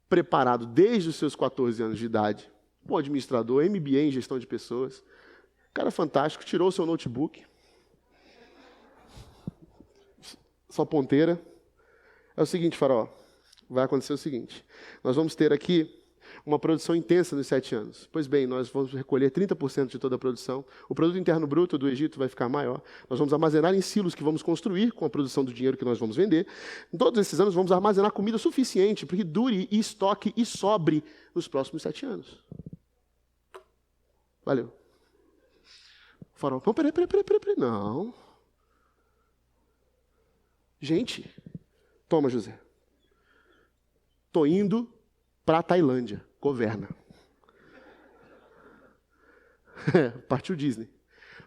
preparado desde os seus 14 anos de idade, um administrador, MBA em gestão de pessoas, cara fantástico, tirou o seu notebook, sua ponteira. É o seguinte, faraó, vai acontecer o seguinte, nós vamos ter aqui uma produção intensa nos 7 anos. Pois bem, nós vamos recolher 30% de toda a produção. O produto interno bruto do Egito vai ficar maior. Nós vamos armazenar em silos que vamos construir com a produção do dinheiro que nós vamos vender. Em todos esses anos, vamos armazenar comida suficiente para que dure e estoque e sobre nos próximos 7 anos. Valeu. O faraó, não, peraí. Não. Gente, toma, José. Estou indo para a Tailândia. Governa. Partiu Disney.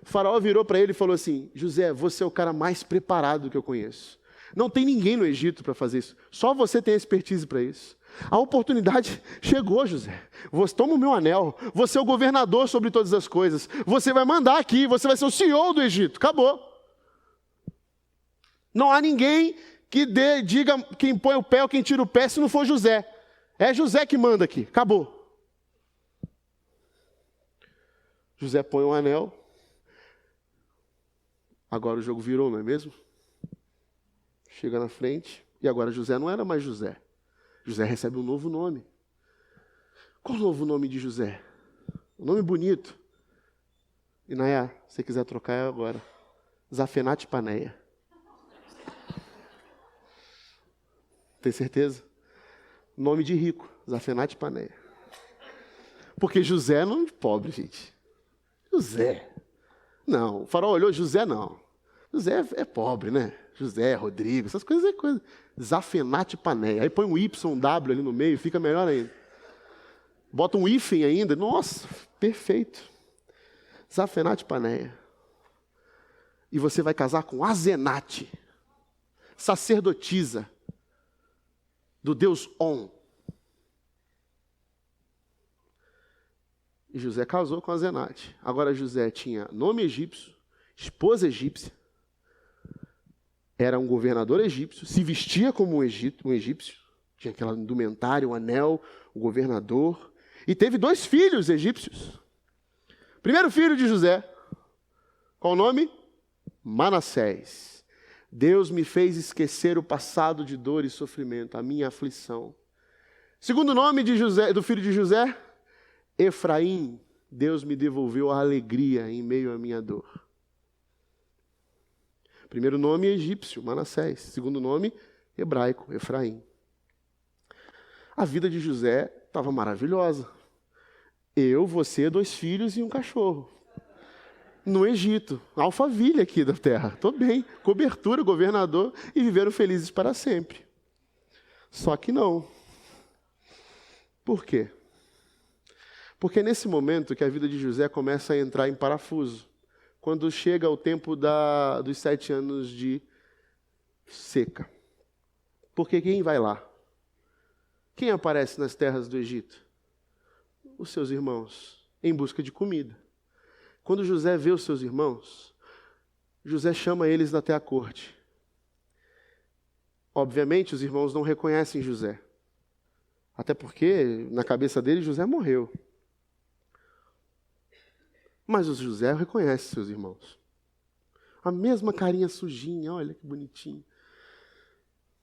O faraó virou para ele e falou assim, José, você é o cara mais preparado que eu conheço. Não tem ninguém no Egito para fazer isso. Só você tem expertise para isso. A oportunidade chegou, José. Você toma o meu anel. Você é o governador sobre todas as coisas. Você vai mandar aqui. Você vai ser o CEO do Egito. Acabou. Não há ninguém que diga quem põe o pé ou quem tira o pé se não for José. É José que manda aqui. Acabou. José põe um anel. Agora o jogo virou, não é mesmo? Chega na frente. E agora José não era mais José. José recebe um novo nome. Qual o novo nome de José? Um nome bonito. E Nayá, se você quiser trocar é agora. Zafenate Paneia. Tem certeza? Nome de rico, Zafenate Paneia. Porque José não é pobre, gente. José. Não, o faraó olhou, José não. José é pobre, né? José, Rodrigo, essas coisas é coisa. Zafenate Paneia. Aí põe um YW ali no meio, fica melhor ainda. Bota um hífen ainda. Nossa, perfeito. Zafenate Paneia. E você vai casar com Azenate, sacerdotisa do deus On. E José casou com Azenate. Agora José tinha nome egípcio, esposa egípcia, era um governador egípcio, se vestia como um egípcio, tinha aquela indumentária, o anel, o governador, e teve 2 filhos egípcios. Primeiro filho de José, qual o nome? Manassés. Deus me fez esquecer o passado de dor e sofrimento, a minha aflição. Segundo nome de José, do filho de José, Efraim. Deus me devolveu a alegria em meio à minha dor. Primeiro nome egípcio, Manassés. Segundo nome hebraico, Efraim. A vida de José estava maravilhosa. Eu, você, 2 filhos e um cachorro. No Egito, Alphaville aqui da terra. Estou bem, cobertura, governador, e viveram felizes para sempre. Só que não. Por quê? Porque é nesse momento que a vida de José começa a entrar em parafuso. Quando chega o tempo dos 7 anos de seca. Porque quem vai lá? Quem aparece nas terras do Egito? Os seus irmãos, em busca de comida. Quando José vê os seus irmãos, José chama eles até a corte. Obviamente, os irmãos não reconhecem José. Até porque, na cabeça deles, José morreu. Mas o José reconhece seus irmãos. A mesma carinha sujinha, olha que bonitinho.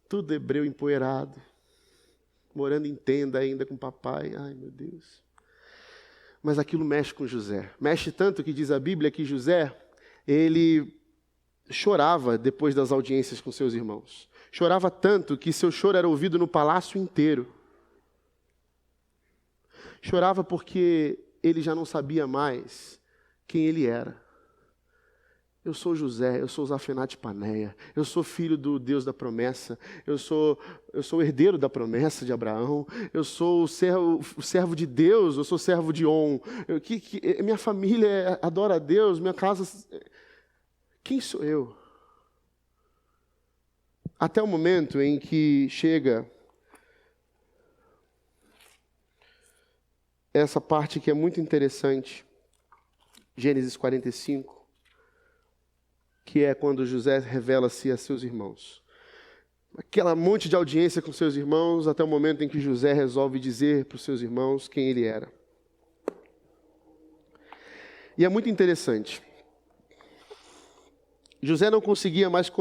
Tudo hebreu empoeirado. Morando em tenda ainda com o papai. Ai, meu Deus. Mas aquilo mexe com José. Mexe tanto que diz a Bíblia que José, ele chorava depois das audiências com seus irmãos. Chorava tanto que seu choro era ouvido no palácio inteiro. Chorava porque ele já não sabia mais quem ele era. Eu sou José, eu sou Zafenate Paneia, eu sou filho do Deus da promessa, eu sou o herdeiro da promessa de Abraão, eu sou o servo de Deus, eu sou servo de On. Minha família adora a Deus, minha casa... Quem sou eu? Até o momento em que chega essa parte que é muito interessante. Gênesis 45, que é quando José revela-se a seus irmãos. Aquela monte de audiência com seus irmãos, até o momento em que José resolve dizer para os seus irmãos quem ele era. E é muito interessante. José não conseguia mais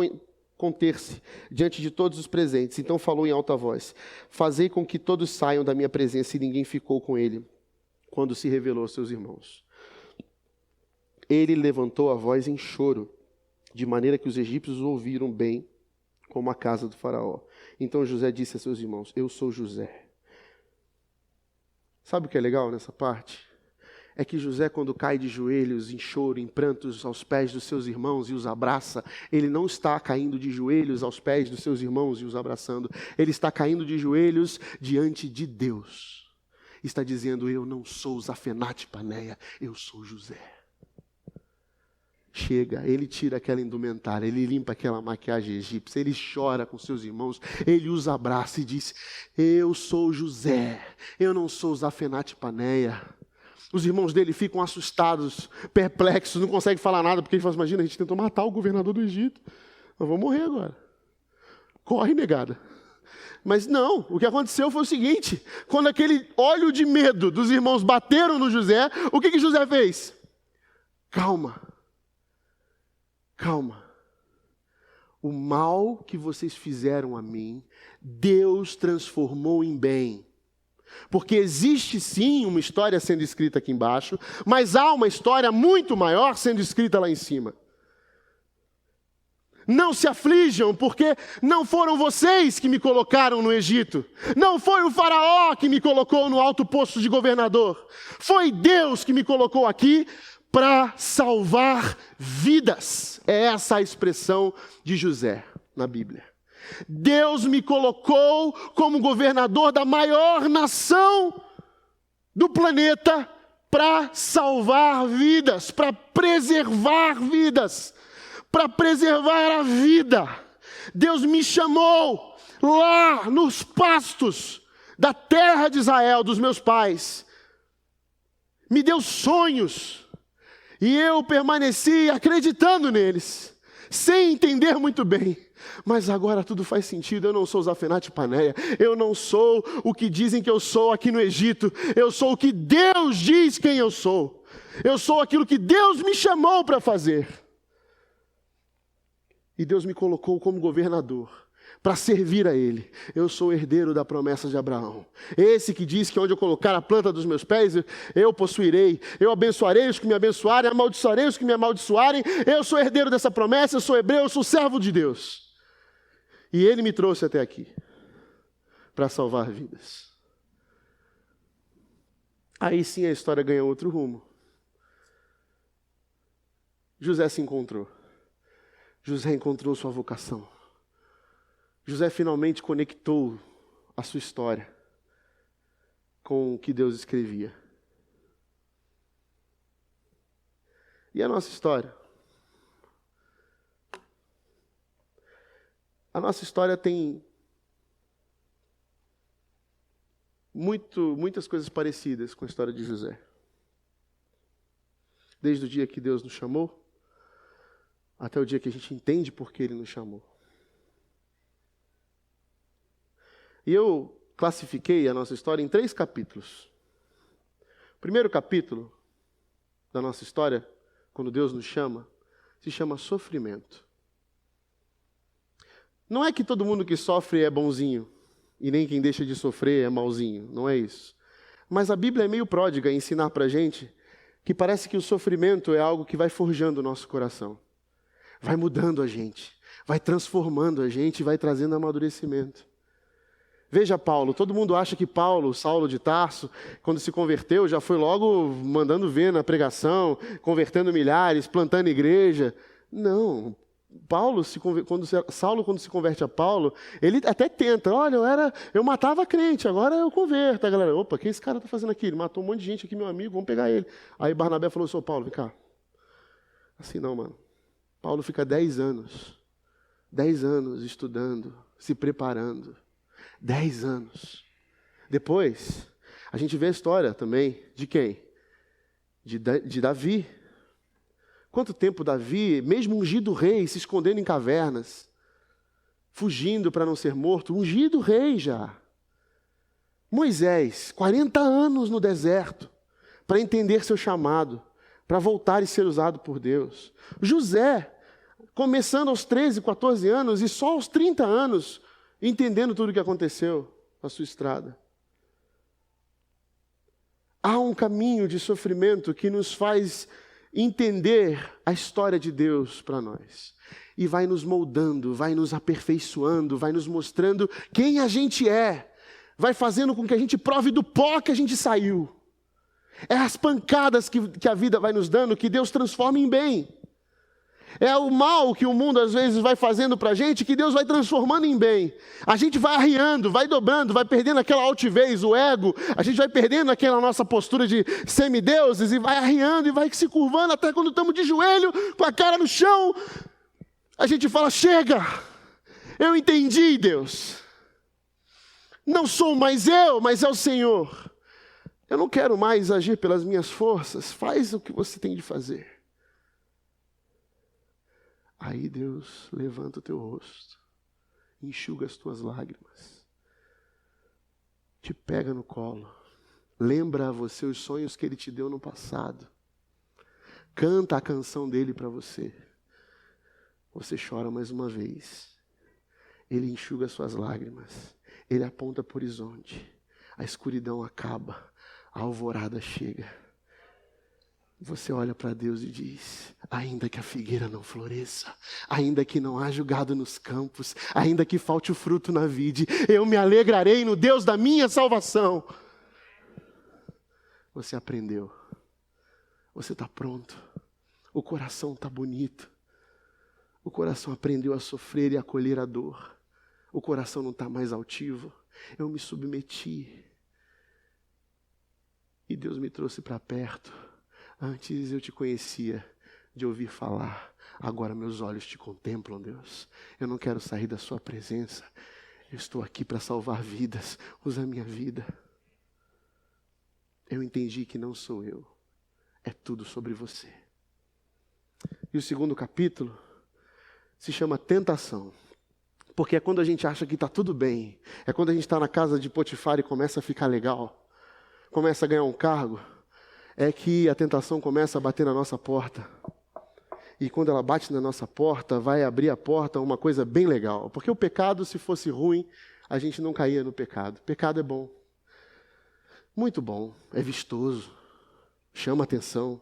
conter-se diante de todos os presentes, então falou em alta voz: fazei com que todos saiam da minha presença, e ninguém ficou com ele quando se revelou aos seus irmãos. Ele levantou a voz em choro, de maneira que os egípcios o ouviram bem, como a casa do faraó. Então José disse a seus irmãos: eu sou José. Sabe o que é legal nessa parte? É que José, quando cai de joelhos, em choro, em prantos, aos pés dos seus irmãos e os abraça, ele não está caindo de joelhos aos pés dos seus irmãos e os abraçando. Ele está caindo de joelhos diante de Deus. Está dizendo: eu não sou Zafenate Paneia, eu sou José. Chega, ele tira aquela indumentária, ele limpa aquela maquiagem egípcia, ele chora com seus irmãos, ele os abraça e diz: eu sou José, eu não sou Zafenate Paneia. Os irmãos dele ficam assustados, perplexos, não conseguem falar nada, porque eles falam: imagina, a gente tentou matar o governador do Egito, nós vamos morrer agora. Corre, negada. Mas não, o que aconteceu foi o seguinte: quando aquele olho de medo dos irmãos bateram no José, o que José fez? Calma, calma. O mal que vocês fizeram a mim, Deus transformou em bem. Porque existe sim uma história sendo escrita aqui embaixo, mas há uma história muito maior sendo escrita lá em cima. Não se aflijam, porque não foram vocês que me colocaram no Egito. Não foi o faraó que me colocou no alto posto de governador. Foi Deus que me colocou aqui para salvar vidas. É essa a expressão de José na Bíblia. Deus me colocou como governador da maior nação do planeta para salvar vidas, para preservar vidas, para preservar a vida. Deus me chamou lá nos pastos da terra de Israel, dos meus pais. Me deu sonhos e eu permaneci acreditando neles, sem entender muito bem. Mas agora tudo faz sentido. Eu não sou Zafenate Paneia, eu não sou o que dizem que eu sou aqui no Egito, eu sou o que Deus diz quem eu sou. Eu sou aquilo que Deus me chamou para fazer. E Deus me colocou como governador, para servir a Ele. Eu sou herdeiro da promessa de Abraão. Esse que diz que onde eu colocar a planta dos meus pés, eu possuirei. Eu abençoarei os que me abençoarem, amaldiçoarei os que me amaldiçoarem. Eu sou herdeiro dessa promessa, eu sou hebreu, eu sou servo de Deus. E Ele me trouxe até aqui, para salvar vidas. Aí sim a história ganha outro rumo. José se encontrou. José encontrou sua vocação. José finalmente conectou a sua história com o que Deus escrevia. E a nossa história? A nossa história tem muitas coisas parecidas com a história de José. Desde o dia que Deus nos chamou, até o dia que a gente entende por que Ele nos chamou. E eu classifiquei a nossa história em 3 capítulos. O primeiro capítulo da nossa história, quando Deus nos chama, se chama sofrimento. Não é que todo mundo que sofre é bonzinho, e nem quem deixa de sofrer é malzinho, não é isso. Mas a Bíblia é meio pródiga em ensinar para a gente que parece que o sofrimento é algo que vai forjando o nosso coração. Vai mudando a gente, vai transformando a gente, vai trazendo amadurecimento. Veja Paulo, todo mundo acha que Paulo, Saulo de Tarso, quando se converteu, já foi logo mandando ver na pregação, convertendo milhares, plantando igreja. Não, Saulo, quando se converte a Paulo, ele até tenta: olha, eu matava crente, agora eu converto. A galera: opa, o que esse cara está fazendo aqui? Ele matou um monte de gente aqui, meu amigo, vamos pegar ele. Aí Barnabé falou: sou Paulo, vem cá. Assim não, mano. Paulo fica 10 anos estudando, se preparando. 10 anos. Depois, a gente vê a história também de quem? De Davi. Quanto tempo Davi, mesmo ungido rei, se escondendo em cavernas, fugindo para não ser morto, ungido rei já. Moisés, 40 anos no deserto, para entender seu chamado, para voltar e ser usado por Deus. José, começando aos 13, 14 anos e só aos 30 anos, entendendo tudo o que aconteceu na sua estrada. Há um caminho de sofrimento que nos faz entender a história de Deus para nós. E vai nos moldando, vai nos aperfeiçoando, vai nos mostrando quem a gente é. Vai fazendo com que a gente prove do pó que a gente saiu. É as pancadas que a vida vai nos dando que Deus transforma em bem. É o mal que o mundo às vezes vai fazendo para a gente que Deus vai transformando em bem. A gente vai arriando, vai dobrando, vai perdendo aquela altivez, o ego. A gente vai perdendo aquela nossa postura de semideuses e vai arriando e vai se curvando até quando estamos de joelho, com a cara no chão. A gente fala, chega, eu entendi, Deus. Não sou mais eu, mas é o Senhor. Eu não quero mais agir pelas minhas forças. Faz o que você tem de fazer. Aí Deus levanta o teu rosto, enxuga as tuas lágrimas, te pega no colo, lembra a você os sonhos que Ele te deu no passado, canta a canção dele para você. Você chora mais uma vez, Ele enxuga as suas lágrimas, Ele aponta para o horizonte, a escuridão acaba, a alvorada chega. Você olha para Deus e diz, ainda que a figueira não floresça, ainda que não haja gado nos campos, ainda que falte o fruto na vide, eu me alegrarei no Deus da minha salvação. Você aprendeu, você está pronto, o coração está bonito, o coração aprendeu a sofrer e a acolher a dor, o coração não está mais altivo, eu me submeti e Deus me trouxe para perto. Antes eu te conhecia de ouvir falar, agora meus olhos te contemplam, Deus. Eu não quero sair da sua presença, eu estou aqui para salvar vidas, usa a minha vida. Eu entendi que não sou eu, é tudo sobre você. E o segundo capítulo se chama Tentação, porque é quando a gente acha que está tudo bem, é quando a gente está na casa de Potifar e começa a ficar legal, começa a ganhar um cargo, é que a tentação começa a bater na nossa porta. E quando ela bate na nossa porta, vai abrir a porta uma coisa bem legal. Porque o pecado, se fosse ruim, a gente não caía no pecado. Pecado é bom. Muito bom. É vistoso. Chama atenção.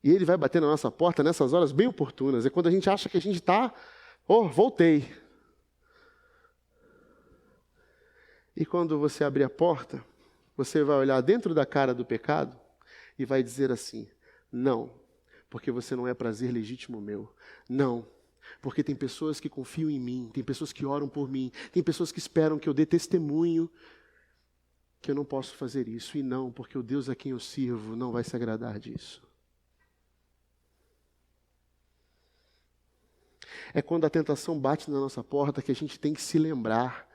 E ele vai bater na nossa porta nessas horas bem oportunas. É quando a gente acha que a gente está... voltei. E quando você abrir a porta, você vai olhar dentro da cara do pecado e vai dizer assim, não, porque você não é prazer legítimo meu. Não, porque tem pessoas que confiam em mim, tem pessoas que oram por mim, tem pessoas que esperam que eu dê testemunho que eu não posso fazer isso. E não, porque o Deus a quem eu sirvo não vai se agradar disso. É quando a tentação bate na nossa porta que a gente tem que se lembrar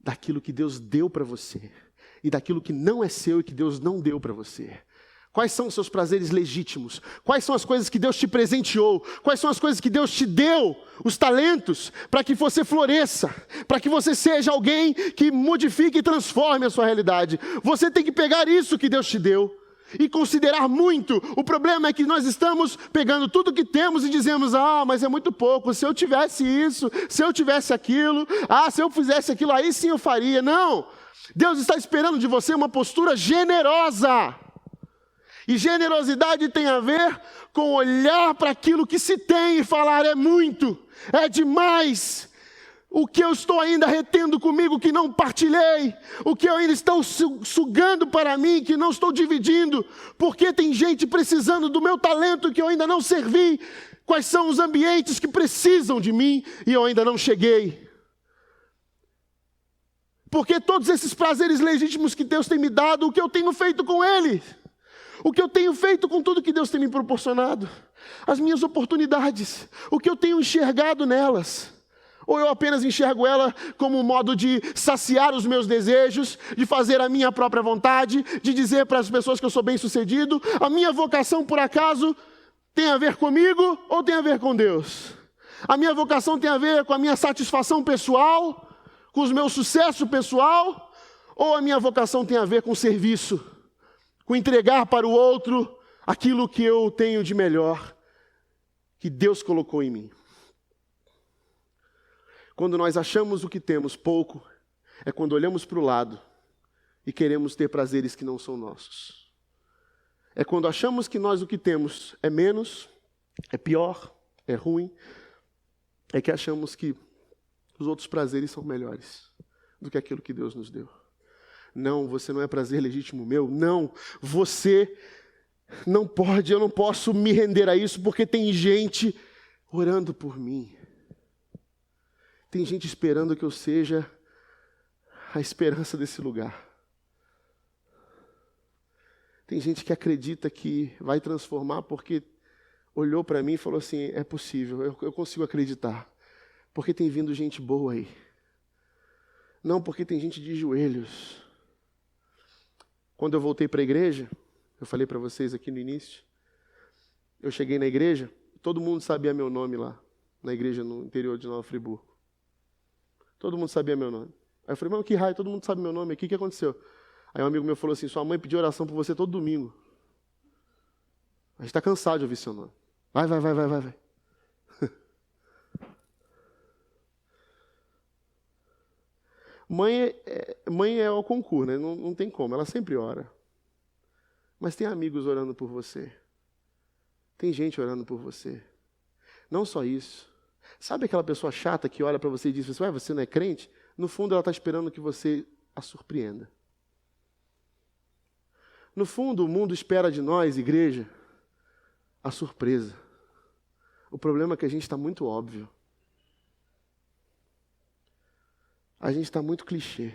daquilo que Deus deu para você e daquilo que não é seu e que Deus não deu para você. Quais são os seus prazeres legítimos? Quais são as coisas que Deus te presenteou? Quais são as coisas que Deus te deu? Os talentos para que você floresça, para que você seja alguém que modifique e transforme a sua realidade. Você tem que pegar isso que Deus te deu e considerar muito. O problema é que nós estamos pegando tudo que temos e dizemos, mas é muito pouco, se eu tivesse isso, se eu tivesse aquilo, se eu fizesse aquilo, aí sim eu faria. Não, Deus está esperando de você uma postura generosa. E generosidade tem a ver com olhar para aquilo que se tem e falar, é muito, é demais. O que eu estou ainda retendo comigo que não partilhei, o que eu ainda estou sugando para mim que não estou dividindo, porque tem gente precisando do meu talento que eu ainda não servi, quais são os ambientes que precisam de mim e eu ainda não cheguei. Porque todos esses prazeres legítimos que Deus tem me dado, o que eu tenho feito com eles? O que eu tenho feito com tudo que Deus tem me proporcionado? As minhas oportunidades, o que eu tenho enxergado nelas? Ou eu apenas enxergo ela como um modo de saciar os meus desejos, de fazer a minha própria vontade, de dizer para as pessoas que eu sou bem-sucedido? A minha vocação, por acaso, tem a ver comigo ou tem a ver com Deus? A minha vocação tem a ver com a minha satisfação pessoal, com o meu sucesso pessoal? Ou a minha vocação tem a ver com o serviço, com entregar para o outro aquilo que eu tenho de melhor, que Deus colocou em mim? Quando nós achamos o que temos pouco, é quando olhamos para o lado e queremos ter prazeres que não são nossos. É quando achamos que nós o que temos é menos, é pior, é ruim, é que achamos que os outros prazeres são melhores do que aquilo que Deus nos deu. Não, você não é prazer legítimo meu. Não, você não pode, eu não posso me render a isso porque tem gente orando por mim. Tem gente esperando que eu seja a esperança desse lugar. Tem gente que acredita que vai transformar porque olhou para mim e falou assim, é possível, eu consigo acreditar. Porque tem vindo gente boa aí. Não porque tem gente de joelhos. Quando eu voltei para a igreja, eu falei para vocês aqui no início, eu cheguei na igreja, todo mundo sabia meu nome lá, na igreja no interior de Nova Friburgo. Todo mundo sabia meu nome. Aí eu falei, mas que raio, todo mundo sabe meu nome aqui, o que aconteceu? Aí um amigo meu falou assim, sua mãe pediu oração por você todo domingo. A gente está cansado de ouvir seu nome. Vai. Mãe é ao concurso, né? Não tem como, ela sempre ora. Mas tem amigos orando por você. Tem gente orando por você. Não só isso. Sabe aquela pessoa chata que olha para você e diz, você não é crente? No fundo ela está esperando que você a surpreenda. No fundo o mundo espera de nós, igreja, a surpresa. O problema é que a gente está muito óbvio. A gente está muito clichê.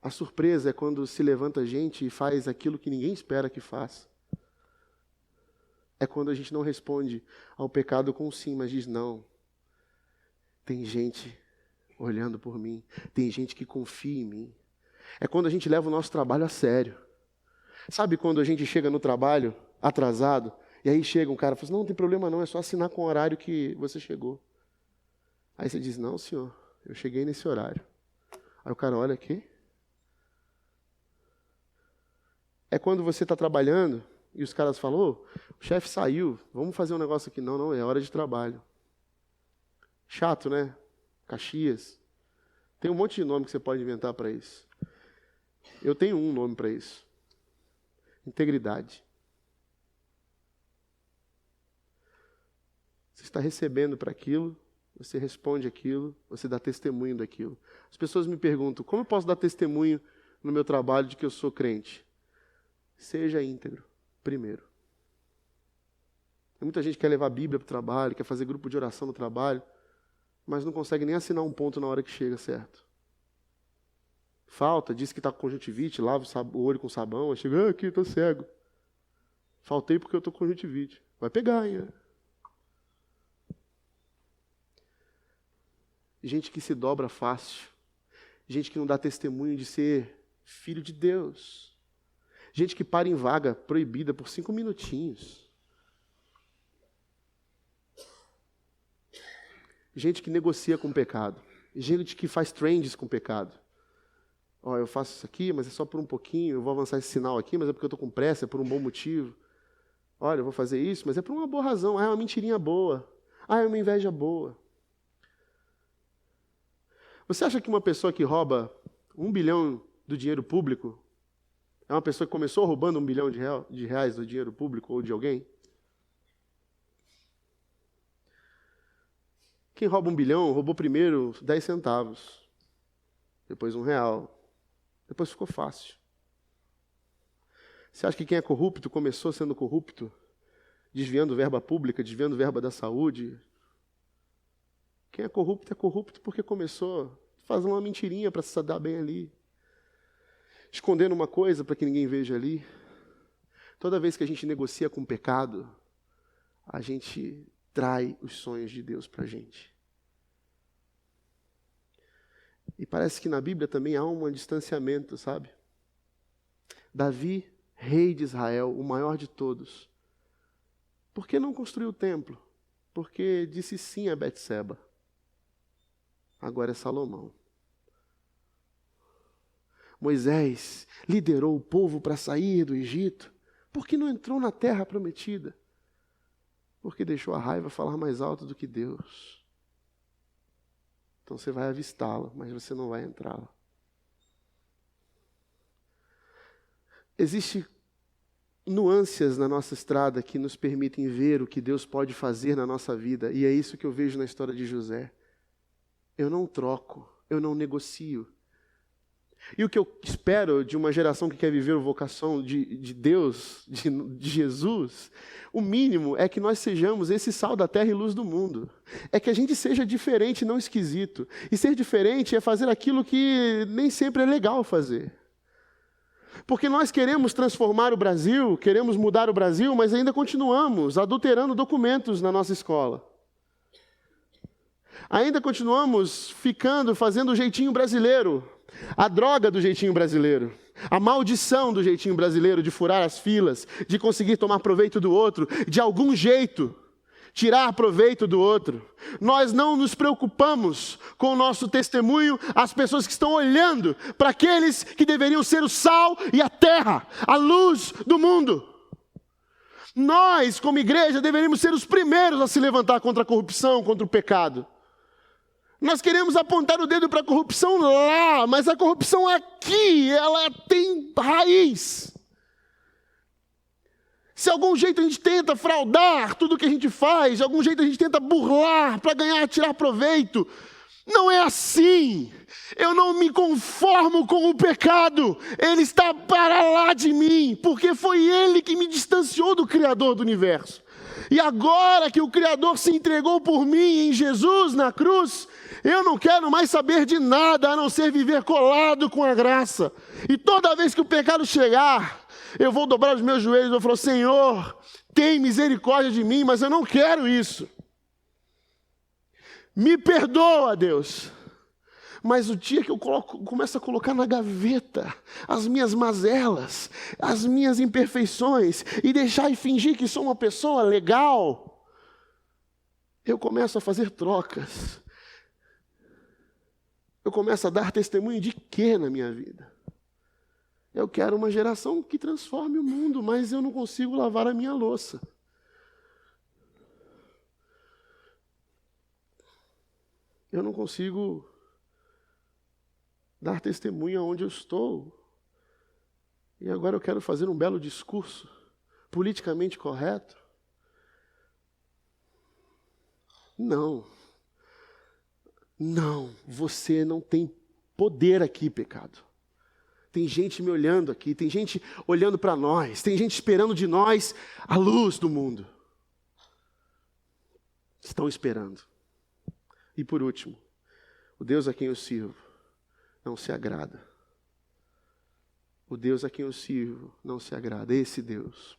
A surpresa é quando se levanta gente e faz aquilo que ninguém espera que faça. É quando a gente não responde ao pecado com sim, mas diz não. Tem gente olhando por mim. Tem gente que confia em mim. É quando a gente leva o nosso trabalho a sério. Sabe quando a gente chega no trabalho atrasado, e aí chega um cara e fala assim, não tem problema não, é só assinar com o horário que você chegou. Aí você diz, não senhor, eu cheguei nesse horário. Aí o cara olha aqui. É quando você está trabalhando e os caras falam, o chefe saiu, vamos fazer um negócio aqui. Não, é hora de trabalho. Chato, né? Caxias. Tem um monte de nome que você pode inventar para isso. Eu tenho um nome para isso. Integridade. Você está recebendo para aquilo, você responde aquilo, você dá testemunho daquilo. As pessoas me perguntam, como eu posso dar testemunho no meu trabalho de que eu sou crente? Seja íntegro, primeiro. Tem muita gente que quer levar a Bíblia para o trabalho, quer fazer grupo de oração no trabalho, mas não consegue nem assinar um ponto na hora que chega, certo? Falta, diz que está com conjuntivite, lava o olho com sabão, aí chega, aqui, estou cego. Faltei porque eu estou com conjuntivite. Vai pegar, hein? Gente que se dobra fácil. Gente que não dá testemunho de ser filho de Deus. Gente que para em vaga proibida por 5 minutinhos. Gente que negocia com o pecado. Gente que faz trends com o pecado. Eu faço isso aqui, mas é só por um pouquinho. Eu vou avançar esse sinal aqui, mas é porque eu estou com pressa, é por um bom motivo. Olha, eu vou fazer isso, mas é por uma boa razão. É uma mentirinha boa. É uma inveja boa. Você acha que uma pessoa que rouba 1 bilhão do dinheiro público é uma pessoa que começou roubando 1 bilhão de reais do dinheiro público ou de alguém? Quem rouba 1 bilhão roubou primeiro 10 centavos, depois R$1, depois ficou fácil. Você acha que quem é corrupto começou sendo corrupto, desviando verba pública, desviando verba da saúde? Quem é corrupto porque começou fazendo uma mentirinha para se dar bem ali. Escondendo uma coisa para que ninguém veja ali. Toda vez que a gente negocia com o pecado, a gente trai os sonhos de Deus para a gente. E parece que na Bíblia também há um distanciamento, sabe? Davi, rei de Israel, o maior de todos, por que não construiu o templo? Porque disse sim a Betseba. Agora é Salomão. Moisés liderou o povo para sair do Egito. Por que não entrou na terra prometida? Porque deixou a raiva falar mais alto do que Deus. Então você vai avistá-la, mas você não vai entrá-la. Existem nuances na nossa estrada que nos permitem ver o que Deus pode fazer na nossa vida. E é isso que eu vejo na história de José. Eu não troco, eu não negocio. E o que eu espero de uma geração que quer viver a vocação de Deus, de Jesus, o mínimo é que nós sejamos esse sal da terra e luz do mundo. É que a gente seja diferente, não esquisito. E ser diferente é fazer aquilo que nem sempre é legal fazer. Porque nós queremos transformar o Brasil, queremos mudar o Brasil, mas ainda continuamos adulterando documentos na nossa escola. Ainda continuamos fazendo o jeitinho brasileiro, a droga do jeitinho brasileiro, a maldição do jeitinho brasileiro de furar as filas, de conseguir tomar proveito do outro, de algum jeito tirar proveito do outro. Nós não nos preocupamos com o nosso testemunho, as pessoas que estão olhando para aqueles que deveriam ser o sal e a terra, a luz do mundo. Nós, como igreja, deveríamos ser os primeiros a se levantar contra a corrupção, contra o pecado. Nós queremos apontar o dedo para a corrupção lá, mas a corrupção aqui, ela tem raiz. Se de algum jeito a gente tenta fraudar tudo o que a gente faz, de algum jeito a gente tenta burlar para ganhar, tirar proveito, não é assim. Eu não me conformo com o pecado, ele está para lá de mim, porque foi ele que me distanciou do Criador do universo. E agora que o Criador se entregou por mim em Jesus na cruz, eu não quero mais saber de nada a não ser viver colado com a graça. E toda vez que o pecado chegar, eu vou dobrar os meus joelhos e vou falar: Senhor, tem misericórdia de mim, mas eu não quero isso. Me perdoa, Deus. Mas o dia que eu começo a colocar na gaveta as minhas mazelas, as minhas imperfeições, e deixar e fingir que sou uma pessoa legal, eu começo a fazer trocas. Eu começo a dar testemunho de quê na minha vida? Eu quero uma geração que transforme o mundo, mas eu não consigo lavar a minha louça. Eu não consigo dar testemunho aonde eu estou. E agora eu quero fazer um belo discurso, politicamente correto. Não. Não, você não tem poder aqui, pecado. Tem gente me olhando aqui, tem gente olhando para nós, tem gente esperando de nós a luz do mundo. Estão esperando. E por último, o Deus a quem eu sirvo não se agrada. O Deus a quem eu sirvo não se agrada. Esse Deus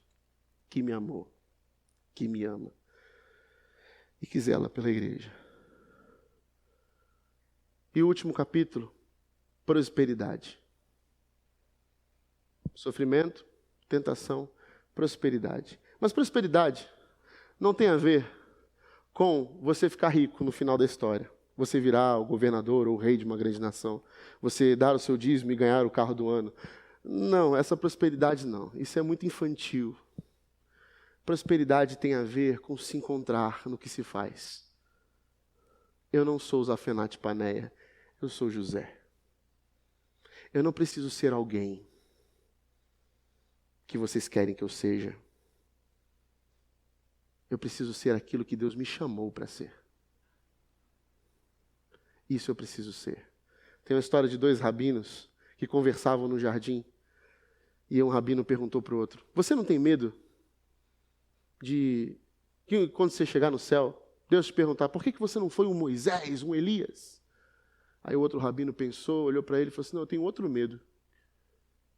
que me amou, que me ama e que zela pela igreja. E o último capítulo, prosperidade. Sofrimento, tentação, prosperidade. Mas prosperidade não tem a ver com você ficar rico no final da história. Você virar o governador ou o rei de uma grande nação. Você dar o seu dízimo e ganhar o carro do ano. Não, essa prosperidade não. Isso é muito infantil. Prosperidade tem a ver com se encontrar no que se faz. Eu não sou Zafenate Paneia. Eu sou José. Eu não preciso ser alguém que vocês querem que eu seja. Eu preciso ser aquilo que Deus me chamou para ser. Isso eu preciso ser. Tem uma história de 2 rabinos que conversavam no jardim. E um rabino perguntou para o outro: você não tem medo de que quando você chegar no céu, Deus te perguntar: por que você não foi um Moisés, um Elias? Aí o outro rabino pensou, olhou para ele e falou assim: não, eu tenho outro medo.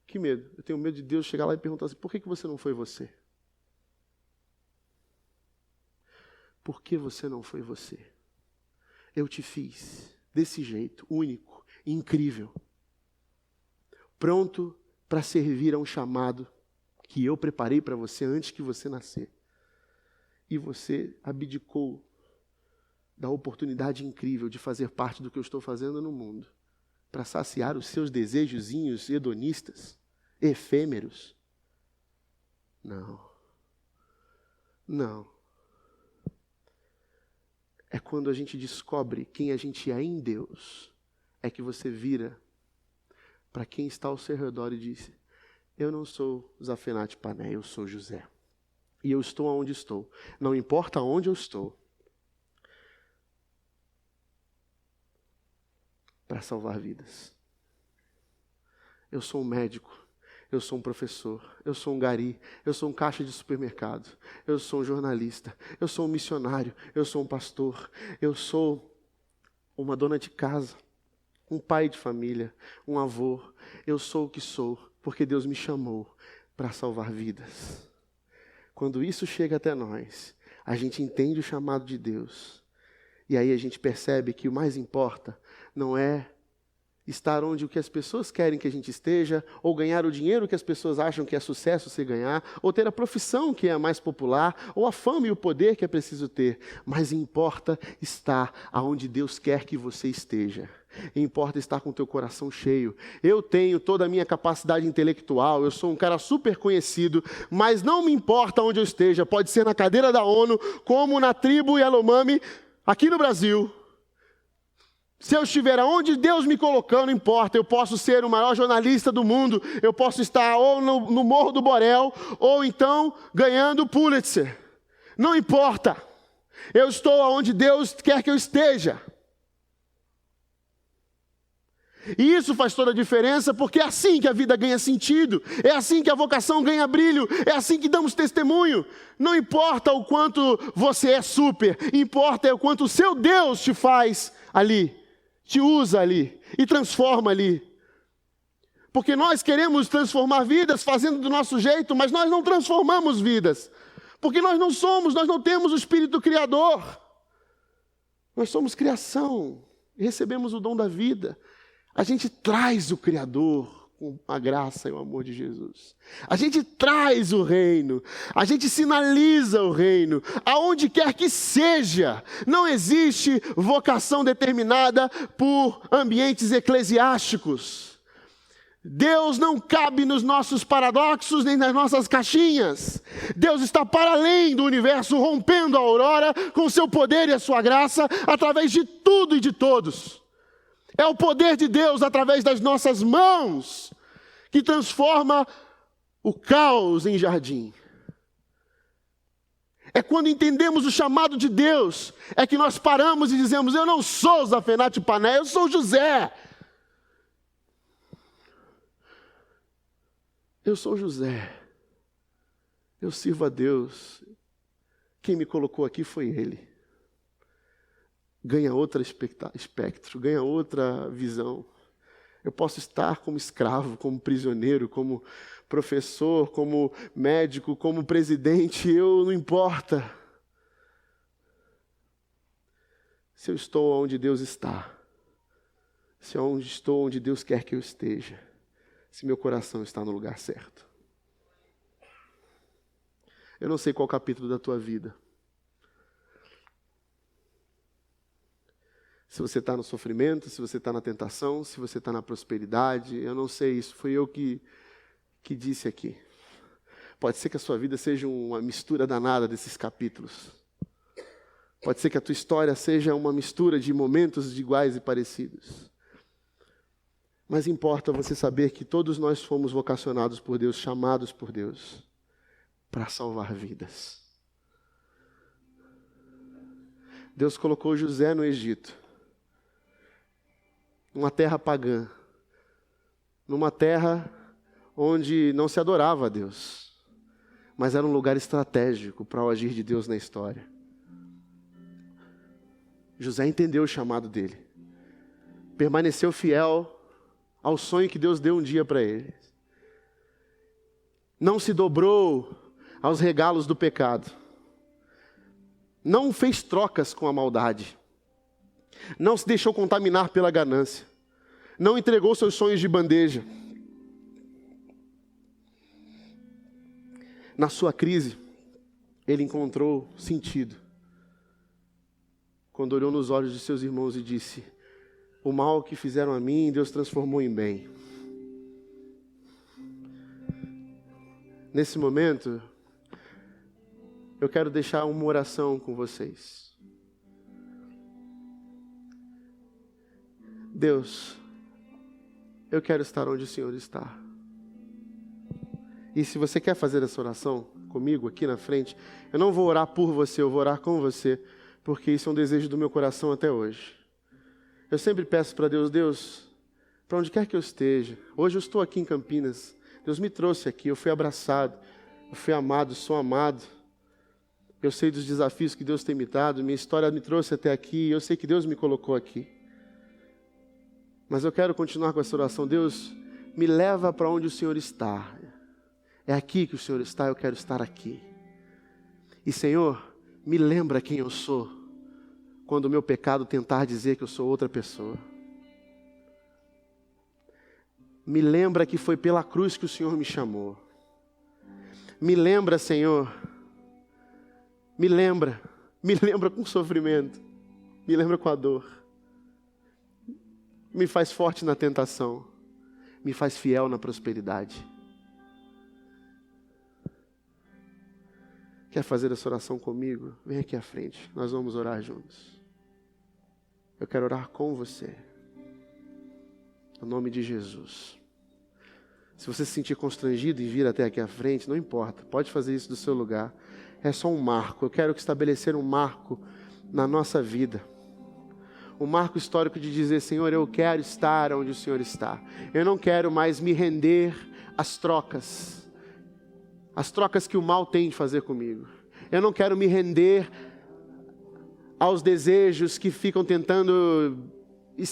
Que medo? Eu tenho medo de Deus chegar lá e perguntar assim: por que você não foi você? Por que você não foi você? Eu te fiz desse jeito, único, incrível. Pronto para servir a um chamado que eu preparei para você antes que você nascer. E você abdicou da oportunidade incrível de fazer parte do que eu estou fazendo no mundo, para saciar os seus desejozinhos hedonistas, efêmeros. Não. É quando a gente descobre quem a gente é em Deus, é que você vira para quem está ao seu redor e diz: eu não sou Zafenate Pané, eu sou José. E eu estou onde estou. Não importa onde eu estou. Para salvar vidas. Eu sou um médico. Eu sou um professor. Eu sou um gari. Eu sou um caixa de supermercado. Eu sou um jornalista. Eu sou um missionário. Eu sou um pastor. Eu sou uma dona de casa. Um pai de família. Um avô. Eu sou o que sou, porque Deus me chamou para salvar vidas. Quando isso chega até nós, a gente entende o chamado de Deus. E aí a gente percebe que o mais importa não é estar onde o que as pessoas querem que a gente esteja, ou ganhar o dinheiro que as pessoas acham que é sucesso se ganhar, ou ter a profissão que é a mais popular, ou a fama e o poder que é preciso ter. Mas importa estar aonde Deus quer que você esteja. Importa estar com o teu coração cheio. Eu tenho toda a minha capacidade intelectual, eu sou um cara super conhecido, mas não me importa onde eu esteja. Pode ser na cadeira da ONU, como na tribo Yanomami, aqui no Brasil. Se eu estiver aonde Deus me colocou, não importa. Eu posso ser o maior jornalista do mundo. Eu posso estar ou no Morro do Borel, ou então ganhando o Pulitzer. Não importa. Eu estou aonde Deus quer que eu esteja. E isso faz toda a diferença, porque é assim que a vida ganha sentido. É assim que a vocação ganha brilho. É assim que damos testemunho. Não importa o quanto você é super. Importa o quanto o seu Deus te faz ali. Te usa ali e transforma ali. Porque nós queremos transformar vidas fazendo do nosso jeito, mas nós não transformamos vidas. Porque nós não temos o Espírito Criador. Nós somos criação, recebemos o dom da vida. A gente traz o Criador com a graça e o amor de Jesus. A gente traz o reino, a gente sinaliza o reino, aonde quer que seja. Não existe vocação determinada por ambientes eclesiásticos. Deus não cabe nos nossos paradoxos nem nas nossas caixinhas. Deus está para além do universo, rompendo a aurora com o seu poder e a sua graça, através de tudo e de todos. É o poder de Deus através das nossas mãos que transforma o caos em jardim. É quando entendemos o chamado de Deus, é que nós paramos e dizemos: eu não sou Zafenate Pané, eu sou José. Eu sou José. Eu sirvo a Deus. Quem me colocou aqui foi Ele. Ganha outro espectro, ganha outra visão. Eu posso estar como escravo, como prisioneiro, como professor, como médico, como presidente, não importa. Se eu estou onde Deus está, se eu estou onde Deus quer que eu esteja, se meu coração está no lugar certo. Eu não sei qual capítulo da tua vida. Se você está no sofrimento, se você está na tentação, se você está na prosperidade, eu não sei, isso foi eu que disse aqui. Pode ser que a sua vida seja uma mistura danada desses capítulos. Pode ser que a tua história seja uma mistura de momentos iguais e parecidos. Mas importa você saber que todos nós fomos vocacionados por Deus, chamados por Deus, para salvar vidas. Deus colocou José no Egito, numa terra pagã, numa terra onde não se adorava a Deus, mas era um lugar estratégico para o agir de Deus na história. José entendeu o chamado dele, permaneceu fiel ao sonho que Deus deu um dia para ele, não se dobrou aos regalos do pecado, não fez trocas com a maldade, não se deixou contaminar pela ganância, não entregou seus sonhos de bandeja. Na sua crise, ele encontrou sentido quando olhou nos olhos de seus irmãos e disse: o mal que fizeram a mim, Deus transformou em bem. Nesse momento, eu quero deixar uma oração com vocês. Deus, eu quero estar onde o Senhor está. E se você quer fazer essa oração comigo aqui na frente, eu não vou orar por você, eu vou orar com você, porque isso é um desejo do meu coração até hoje. Eu sempre peço para Deus, Deus, para onde quer que eu esteja, hoje eu estou aqui em Campinas, Deus me trouxe aqui, eu fui abraçado, eu fui amado, sou amado. Eu sei dos desafios que Deus tem me dado, minha história me trouxe até aqui, eu sei que Deus me colocou aqui. Mas eu quero continuar com essa oração. Deus, me leva para onde o Senhor está. É aqui que o Senhor está, eu quero estar aqui. E Senhor, me lembra quem eu sou, quando o meu pecado tentar dizer que eu sou outra pessoa. Me lembra que foi pela cruz que o Senhor me chamou. Me lembra, Senhor, me lembra com o sofrimento, me lembra com a dor. Me faz forte na tentação, me faz fiel na prosperidade. Quer fazer essa oração comigo? Vem aqui à frente, nós vamos orar juntos. Eu quero orar com você, no nome de Jesus. Se você se sentir constrangido em vir até aqui à frente, não importa, pode fazer isso do seu lugar. É só um marco, eu quero estabelecer um marco na nossa vida. Um marco histórico de dizer, Senhor, eu quero estar onde o Senhor está. Eu não quero mais me render às trocas que o mal tem de fazer comigo. Eu não quero me render aos desejos que ficam tentando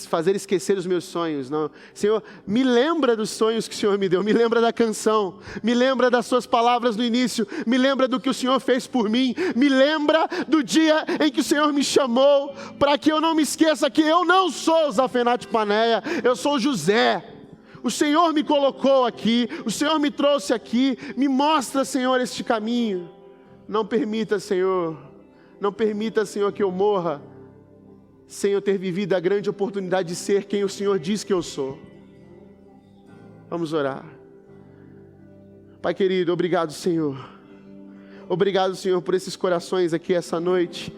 fazer esquecer os meus sonhos, não. Senhor, me lembra dos sonhos que o Senhor me deu, me lembra da canção, me lembra das suas palavras no início, me lembra do que o Senhor fez por mim, me lembra do dia em que o Senhor me chamou, para que eu não me esqueça que eu não sou Zafenate Paneia, eu sou José. O Senhor me colocou aqui, o Senhor me trouxe aqui, me mostra, Senhor, este caminho. Não permita, Senhor, que eu morra sem eu ter vivido a grande oportunidade de ser quem o Senhor diz que eu sou. Vamos orar. Pai querido, obrigado, Senhor. Obrigado, Senhor, por esses corações aqui essa noite.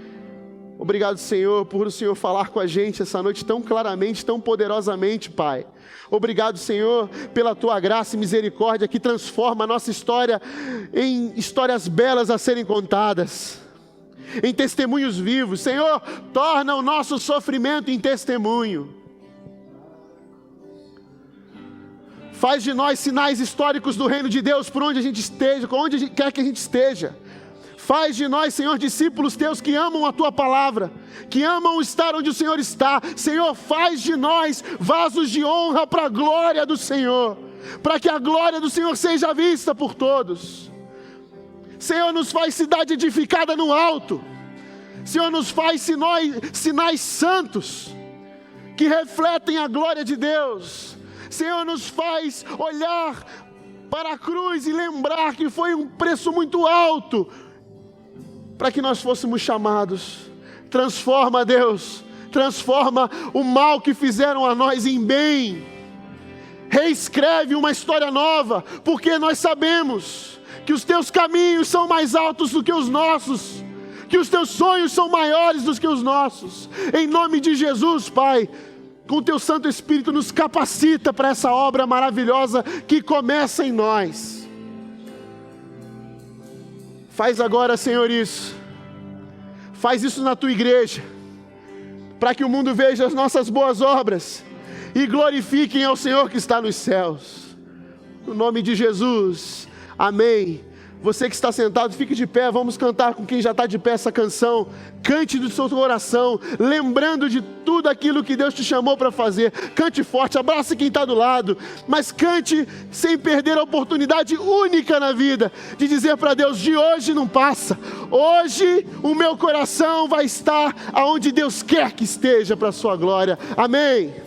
Obrigado, Senhor, por o Senhor falar com a gente essa noite tão claramente, tão poderosamente, Pai. Obrigado, Senhor, pela Tua graça e misericórdia que transforma a nossa história em histórias belas a serem contadas, em testemunhos vivos. Senhor, torna o nosso sofrimento em testemunho. Faz de nós sinais históricos do reino de Deus por onde a gente esteja, onde quer que a gente esteja. Faz de nós, Senhor, discípulos Teus que amam a Tua palavra, que amam estar onde o Senhor está. Senhor, faz de nós vasos de honra para a glória do Senhor, para que a glória do Senhor seja vista por todos. Senhor, nos faz cidade edificada no alto. Senhor, nos faz sinais santos, que refletem a glória de Deus. Senhor, nos faz olhar para a cruz e lembrar que foi um preço muito alto, para que nós fôssemos chamados. Transforma, Deus, transforma o mal que fizeram a nós em bem. Reescreve uma história nova, porque nós sabemos que os Teus caminhos são mais altos do que os nossos, que os Teus sonhos são maiores do que os nossos. Em nome de Jesus, Pai, com o Teu Santo Espírito nos capacita para essa obra maravilhosa que começa em nós. Faz agora, Senhor, isso. Faz isso na Tua igreja, para que o mundo veja as nossas boas obras e glorifiquem ao Senhor que está nos céus. No nome de Jesus, amém. Você que está sentado, fique de pé, vamos cantar com quem já está de pé essa canção. Cante do seu coração, lembrando de tudo aquilo que Deus te chamou para fazer. Cante forte, abrace quem está do lado, mas cante sem perder a oportunidade única na vida, de dizer para Deus, de hoje não passa. Hoje o meu coração vai estar aonde Deus quer que esteja para a sua glória. Amém.